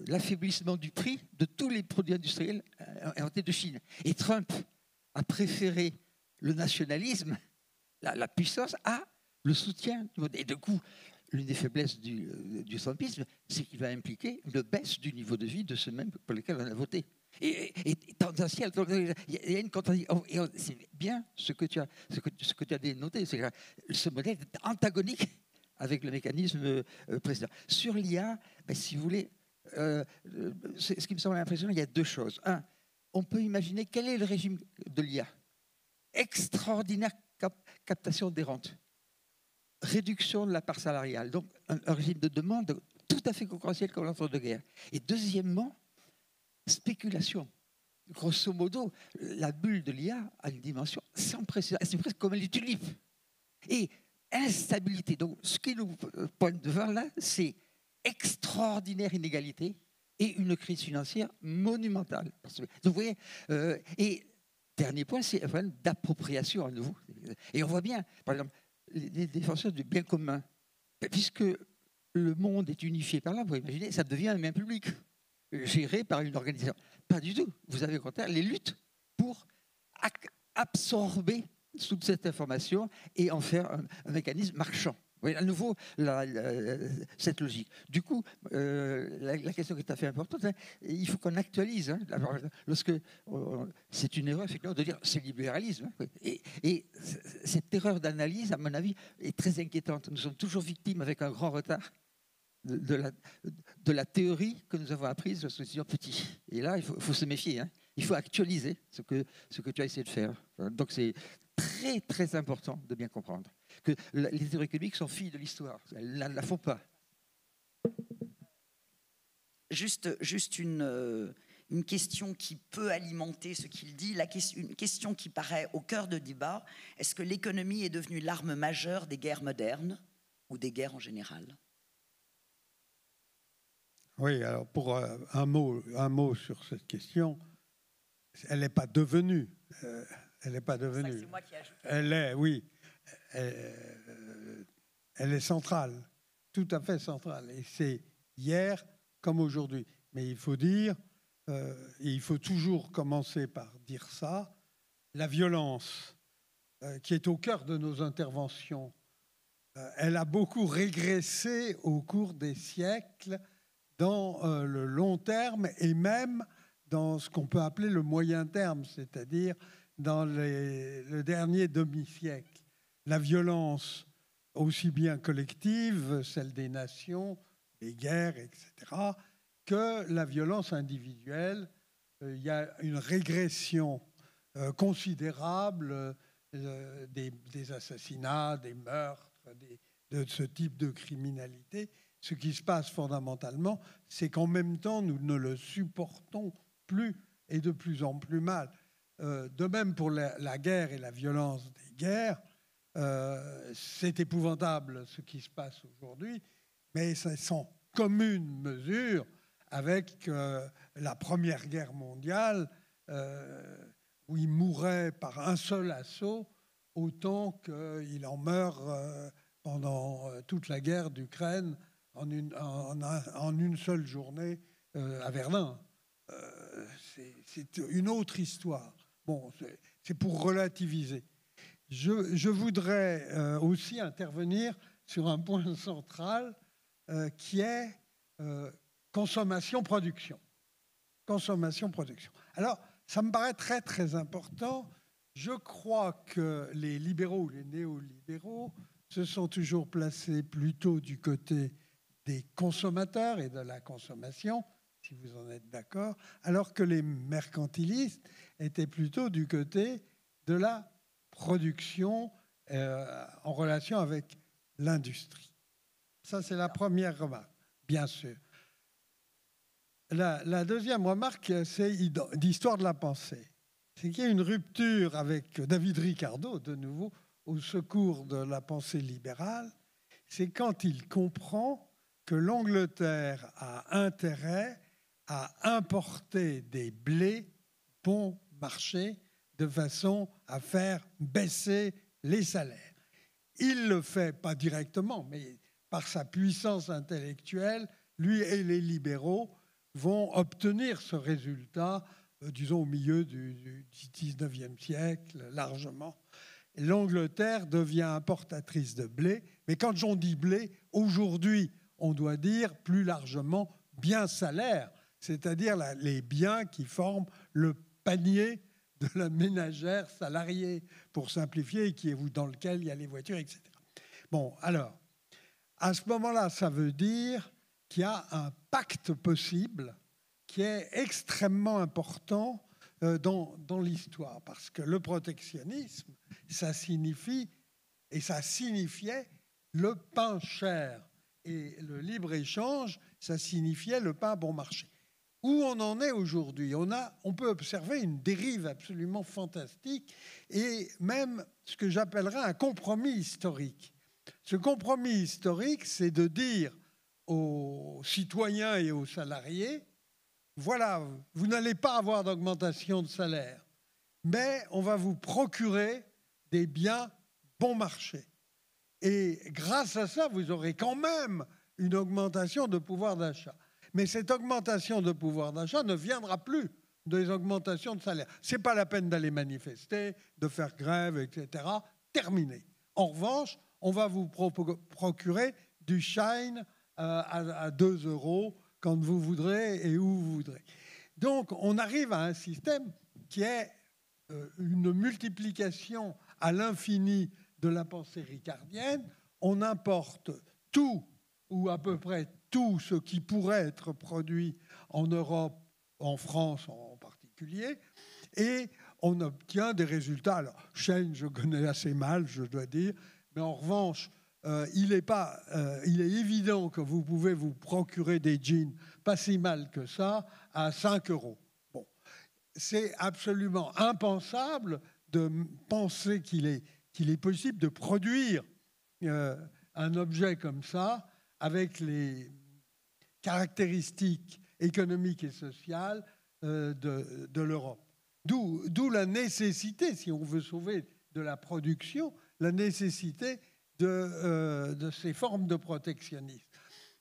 l'affaiblissement du prix de tous les produits industriels importés de Chine. Et Trump a préféré le nationalisme, la puissance, à le soutien du monde. Et du coup, l'une des faiblesses du trumpisme, c'est qu'il va impliquer une baisse du niveau de vie de ceux mêmes pour lesquels on a voté. Et tendanciel, il y a une contradiction. Et c'est bien ce que tu as dénoté, c'est que ce modèle est antagonique avec le mécanisme précédent. Sur l'IA, si vous voulez, ce qui me semble impressionnant, il y a deux choses. Un, on peut imaginer quel est le régime de l'IA. Extraordinaire captation des rentes. Réduction de la part salariale. Donc, un régime de demande tout à fait concurrentiel comme l'entre-deux-guerres. Et deuxièmement, spéculation. Grosso modo, la bulle de l'IA a une dimension sans précédent. C'est presque comme les tulipes. Et instabilité. Donc, ce qui nous pointe devant là, c'est extraordinaire inégalité et une crise financière monumentale. Donc, vous voyez, et dernier point, c'est un problème d'appropriation à nouveau. Et on voit bien, par exemple, les défenseurs du bien commun, puisque le monde est unifié par là, vous imaginez, ça devient un bien public, géré par une organisation. Pas du tout. Vous avez au contraire les luttes pour absorber toute cette information et en faire un mécanisme marchand. Vous voyez, à nouveau, cette logique. Du coup, la question qui est tout à fait importante, hein, il faut qu'on actualise. Hein, lorsque c'est une erreur, effectivement, de dire c'est libéralisme. Hein, et cette erreur d'analyse, à mon avis, est très inquiétante. Nous sommes toujours victimes, avec un grand retard, de la théorie que nous avons apprise lorsque nous étions petits. Et là, il faut se méfier. Hein. Il faut actualiser ce que tu as essayé de faire. Donc, c'est très, très important de bien comprendre que les théories économiques sont filles de l'histoire. Elles ne la font pas. Juste une question qui peut alimenter ce qu'il dit, une question qui paraît au cœur de débat. Est-ce que l'économie est devenue l'arme majeure des guerres modernes ou des guerres en général? Oui, alors pour un mot sur cette question, elle n'est pas devenue. Elle n'est pas devenue. C'est moi qui ajoute. Elle est, oui. Elle est centrale, tout à fait centrale. Et c'est hier comme aujourd'hui. Mais il faut dire, et il faut toujours commencer par dire ça, la violence qui est au cœur de nos interventions, elle a beaucoup régressé au cours des siècles dans le long terme et même dans ce qu'on peut appeler le moyen terme, c'est-à-dire dans le dernier demi-siècle. La violence, aussi bien collective, celle des nations, les guerres, etc., que la violence individuelle. Il y a une régression considérable des assassinats, des meurtres, de ce type de criminalité. Ce qui se passe fondamentalement, c'est qu'en même temps, nous ne le supportons plus et de plus en plus mal. De même pour la guerre et la violence des guerres, c'est épouvantable ce qui se passe aujourd'hui, mais c'est sans commune mesure avec la Première Guerre mondiale, où il mourait par un seul assaut autant qu'il en meurt pendant toute la guerre d'Ukraine en une seule journée à Verdun. C'est une autre histoire. Bon, c'est pour relativiser. Je voudrais aussi intervenir sur un point central qui est consommation-production. Consommation-production. Alors, ça me paraît très, très important. Je crois que les libéraux ou les néolibéraux se sont toujours placés plutôt du côté des consommateurs et de la consommation, si vous en êtes d'accord, alors que les mercantilistes étaient plutôt du côté de la production en relation avec l'industrie. Ça, c'est la première remarque, bien sûr. La deuxième remarque, c'est d'histoire de la pensée. C'est qu'il y a une rupture avec David Ricardo, de nouveau, au secours de la pensée libérale. C'est quand il comprend que l'Angleterre a intérêt à importer des blés bon marché de façon à faire baisser les salaires. Il le fait pas directement, mais par sa puissance intellectuelle, lui et les libéraux vont obtenir ce résultat, disons au milieu du 19e siècle, largement. L'Angleterre devient importatrice de blé, mais quand on dit blé, aujourd'hui, on doit dire plus largement biens salaires, c'est-à-dire les biens qui forment le panier de la ménagère salariée, pour simplifier, dans lequel il y a les voitures, etc. Bon, alors, à ce moment-là, ça veut dire qu'il y a un pacte possible qui est extrêmement important dans l'histoire, parce que le protectionnisme, ça signifie, et ça signifiait le pain cher, et le libre-échange, ça signifiait le pain bon marché. Où on en est aujourd'hui, on peut observer une dérive absolument fantastique et même ce que j'appellerais un compromis historique. Ce compromis historique, c'est de dire aux citoyens et aux salariés, voilà, vous n'allez pas avoir d'augmentation de salaire, mais on va vous procurer des biens bon marché. Et grâce à ça, vous aurez quand même une augmentation de pouvoir d'achat. Mais cette augmentation de pouvoir d'achat ne viendra plus des augmentations de salaire. Ce n'est pas la peine d'aller manifester, de faire grève, etc. Terminé. En revanche, on va vous procurer du Shine à 2 € quand vous voudrez et où vous voudrez. Donc, on arrive à un système qui est une multiplication à l'infini de la pensée ricardienne. On importe tout, ou à peu près tout ce qui pourrait être produit en Europe, en France en particulier, et on obtient des résultats. Alors, Shane, je connais assez mal, je dois dire, mais en revanche, il est évident que vous pouvez vous procurer des jeans pas si mal que ça à 5 €. Bon, c'est absolument impensable de penser qu'il est possible de produire un objet comme ça avec les caractéristiques économiques et sociales de l'Europe. D'où la nécessité, si on veut sauver de la production, la nécessité de ces formes de protectionnisme.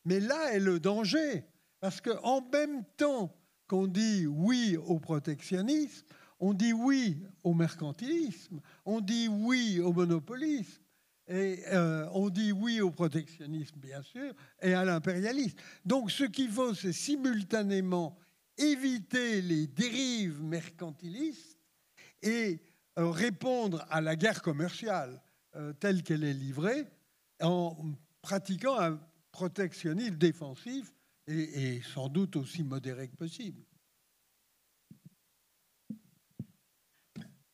Mais là est le danger, parce qu'en même temps qu'on dit oui au protectionnisme, On dit oui au mercantilisme, on dit oui au monopolisme, et on dit oui au protectionnisme, bien sûr, et à l'impérialisme. Donc ce qu'il faut, c'est simultanément éviter les dérives mercantilistes et répondre à la guerre commerciale telle qu'elle est livrée en pratiquant un protectionnisme défensif et sans doute aussi modéré que possible.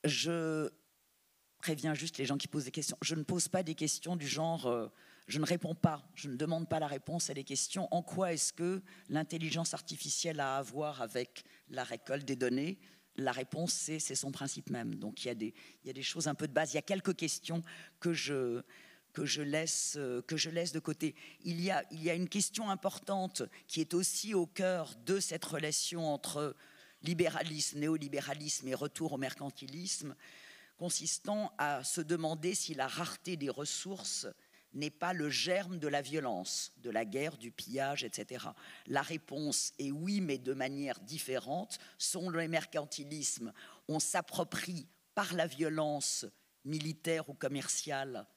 Je préviens juste les gens qui posent des questions. Je ne pose pas des questions du genre je ne réponds pas, je ne demande pas la réponse à des questions. En quoi est-ce que l'intelligence artificielle a à voir avec la récolte des données? La réponse, c'est son principe même. Donc il y a des choses un peu de base. Il y a quelques questions que je laisse de côté. Il y a une question importante qui est aussi au cœur de cette relation entre libéralisme, néolibéralisme et retour au mercantilisme, consistant à se demander si la rareté des ressources n'est pas le germe de la violence, de la guerre, du pillage, etc. La réponse est oui, mais de manière différente. Selon le mercantilisme, on s'approprie par la violence militaire ou commerciale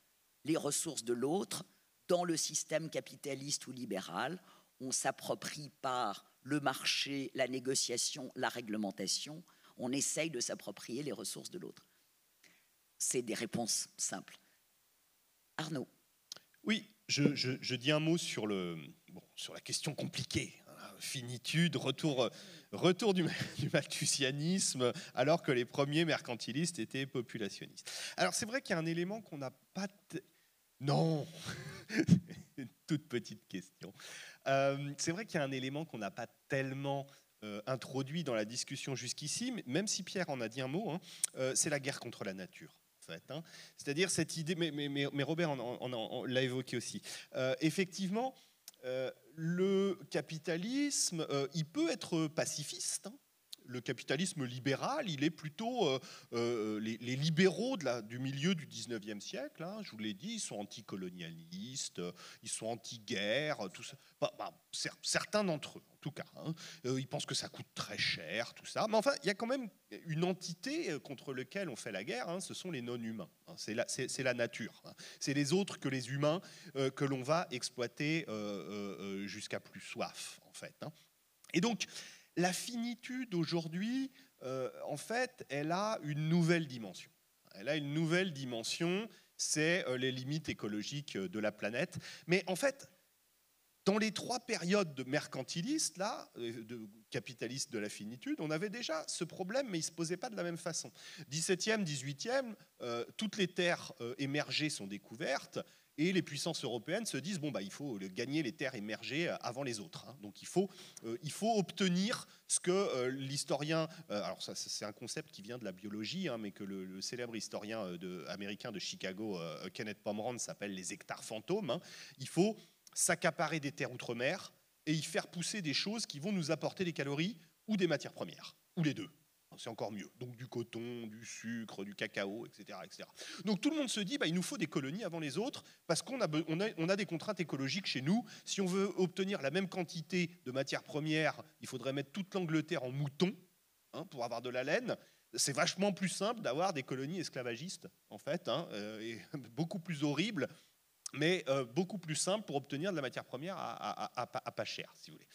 les ressources de l'autre. Dans le système capitaliste ou libéral, on s'approprie par le marché, la négociation, la réglementation. On essaye de s'approprier les ressources de l'autre. C'est des réponses simples. Arnaud. Oui, je dis un mot sur la question compliquée. Finitude, retour du malthusianisme, alors que les premiers mercantilistes étaient populationnistes. Alors c'est vrai qu'il y a un élément qu'on n'a pas... Non. Une toute petite question. C'est vrai qu'il y a un élément qu'on n'a pas tellement introduit dans la discussion jusqu'ici, même si Pierre en a dit un mot, c'est la guerre contre la nature. En fait, c'est-à-dire cette idée, mais Robert l'a évoqué aussi. Effectivement, le capitalisme, il peut être pacifiste. Le capitalisme libéral, il est plutôt... les libéraux du milieu du 19e siècle, je vous l'ai dit, ils sont anticolonialistes, ils sont anti-guerre, tout ça. Certains d'entre eux, en tout cas. Ils pensent que ça coûte très cher, tout ça. Mais enfin, il y a quand même une entité contre laquelle on fait la guerre, ce sont les non-humains. C'est la nature. C'est les autres que les humains que l'on va exploiter jusqu'à plus soif, en fait. Et donc... La finitude aujourd'hui, en fait, elle a une nouvelle dimension. Elle a une nouvelle dimension, c'est les limites écologiques de la planète. Mais en fait, dans les trois périodes de mercantilistes, de capitalistes de la finitude, on avait déjà ce problème, mais il ne se posait pas de la même façon. 17e, 18e, toutes les terres émergées sont découvertes. Et les puissances européennes se disent il faut gagner les terres émergées avant les autres. Donc il faut obtenir ce que l'historien, alors ça c'est un concept qui vient de la biologie, mais que le célèbre historien américain de Chicago, Kenneth Pomeranz, s'appelle les hectares fantômes. Il faut s'accaparer des terres outre-mer et y faire pousser des choses qui vont nous apporter des calories ou des matières premières, ou les deux. C'est encore mieux. Donc du coton, du sucre, du cacao, etc. etc. Donc tout le monde se dit, il nous faut des colonies avant les autres, parce qu'on a des contraintes écologiques chez nous. Si on veut obtenir la même quantité de matières premières, il faudrait mettre toute l'Angleterre en mouton pour avoir de la laine. C'est vachement plus simple d'avoir des colonies esclavagistes, en fait, et beaucoup plus horribles, mais beaucoup plus simple pour obtenir de la matière première à pas cher, si vous voulez.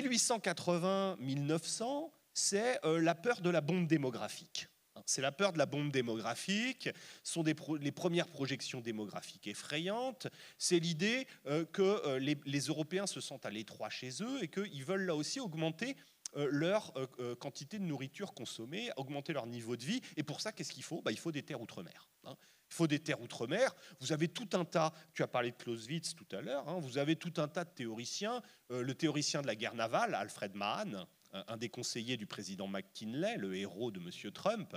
1880-1900, c'est la peur de la bombe démographique. C'est la peur de la bombe démographique, sont les premières projections démographiques effrayantes. C'est l'idée que les Européens se sentent à l'étroit chez eux et qu'ils veulent là aussi augmenter leur quantité de nourriture consommée, augmenter leur niveau de vie. Et pour ça, qu'est-ce qu'il faut ? Il faut des terres outre-mer. Il faut des terres outre-mer. Vous avez tout un tas, tu as parlé de Clausewitz tout à l'heure, vous avez tout un tas de théoriciens. Le théoricien de la guerre navale, Alfred Mahan, un des conseillers du président McKinley, le héros de M. Trump,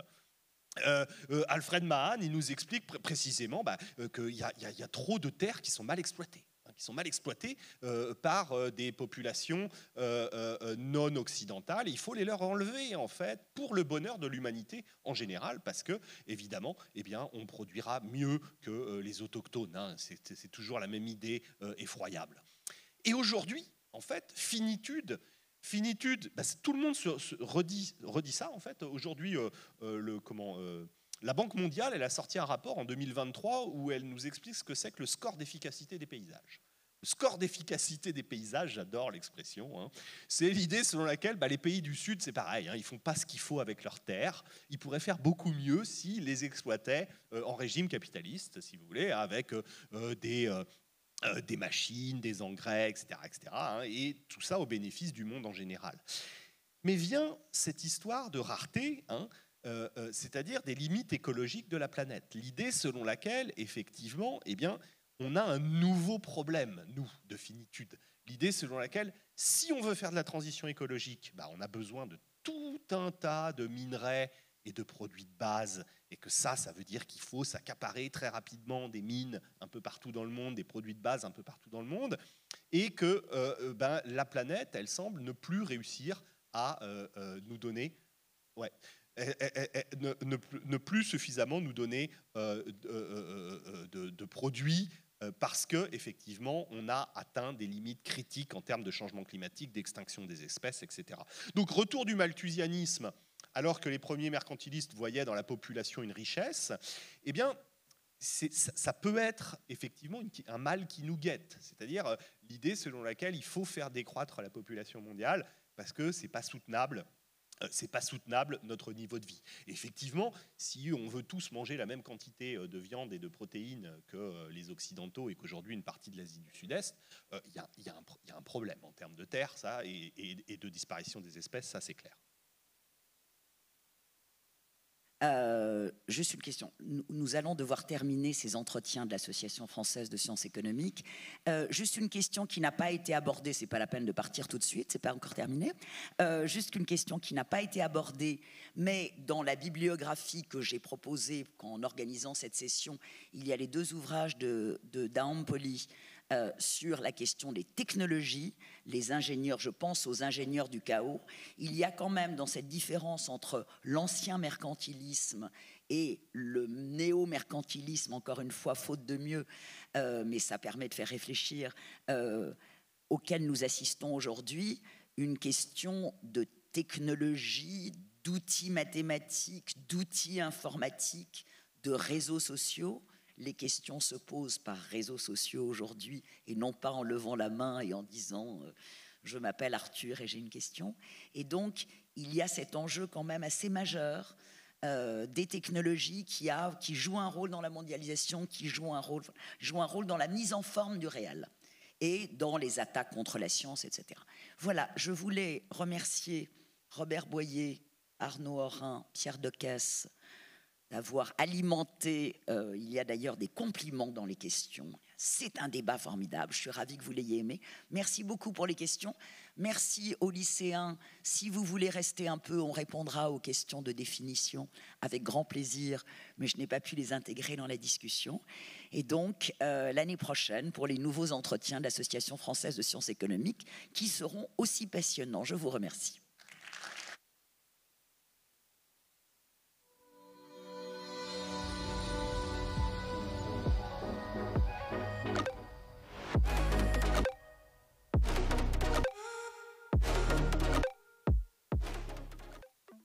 Alfred Mahan, il nous explique précisément qu'il y a trop de terres qui sont mal exploitées. Par des populations non occidentales. Et il faut les leur enlever, en fait, pour le bonheur de l'humanité en général, parce que, évidemment, on produira mieux que les autochtones. C'est toujours la même idée effroyable. Et aujourd'hui, en fait, finitude, Finitude, tout le monde redit ça en fait. Aujourd'hui, la Banque mondiale, elle a sorti un rapport en 2023 où elle nous explique ce que c'est que le score d'efficacité des paysages. Le score d'efficacité des paysages, j'adore l'expression, hein. C'est l'idée selon laquelle les pays du Sud, c'est pareil, hein, ils ne font pas ce qu'il faut avec leurs terres. Ils pourraient faire beaucoup mieux s'ils les exploitaient en régime capitaliste, si vous voulez, avec des machines, des engrais, etc. Hein, et tout ça au bénéfice du monde en général. Mais vient cette histoire de rareté, hein, c'est-à-dire des limites écologiques de la planète. L'idée selon laquelle, effectivement, on a un nouveau problème, nous, de finitude. L'idée selon laquelle, si on veut faire de la transition écologique, on a besoin de tout un tas de minerais et de produits de base, et que ça veut dire qu'il faut s'accaparer très rapidement des mines un peu partout dans le monde, des produits de base un peu partout dans le monde, et que la planète, elle semble ne plus réussir à nous donner... Ouais. Ne plus suffisamment nous donner de produits parce qu'effectivement, on a atteint des limites critiques en termes de changement climatique, d'extinction des espèces, etc. Donc, retour du malthusianisme, alors que les premiers mercantilistes voyaient dans la population une richesse, ça peut être effectivement un mal qui nous guette. C'est-à-dire l'idée selon laquelle il faut faire décroître la population mondiale parce que ce n'est pas soutenable. C'est pas soutenable notre niveau de vie. Et effectivement, si on veut tous manger la même quantité de viande et de protéines que les Occidentaux et qu'aujourd'hui une partie de l'Asie du Sud-Est, il y a un problème en termes de terre, ça, et de disparition des espèces, ça c'est clair. Juste une question. Nous allons devoir terminer ces entretiens de l'Association française de sciences économiques. Juste une question qui n'a pas été abordée. C'est pas la peine de partir tout de suite. C'est pas encore terminé. Juste une question qui n'a pas été abordée, mais dans la bibliographie que j'ai proposée en organisant cette session, il y a les 2 ouvrages de Dahampoli sur la question des technologies, les ingénieurs, je pense aux ingénieurs du chaos. Il y a quand même dans cette différence entre l'ancien mercantilisme et le néo-mercantilisme, encore une fois, faute de mieux, mais ça permet de faire réfléchir, auquel nous assistons aujourd'hui, une question de technologie, d'outils mathématiques, d'outils informatiques, de réseaux sociaux. Les questions se posent par réseaux sociaux aujourd'hui et non pas en levant la main et en disant je m'appelle Arthur et j'ai une question. Et donc, il y a cet enjeu quand même assez majeur des technologies qui jouent un rôle dans la mondialisation, qui jouent un rôle dans la mise en forme du réel et dans les attaques contre la science, etc. Voilà, je voulais remercier Robert Boyer, Arnaud Aurin, Pierre Decaisse, d'avoir alimenté, il y a d'ailleurs des compliments dans les questions. C'est un débat formidable, je suis ravie que vous l'ayez aimé. Merci beaucoup pour les questions. Merci aux lycéens. Si vous voulez rester un peu, on répondra aux questions de définition avec grand plaisir, mais je n'ai pas pu les intégrer dans la discussion. Et donc, l'année prochaine, pour les nouveaux entretiens de l'Association française de sciences économiques, qui seront aussi passionnants. Je vous remercie.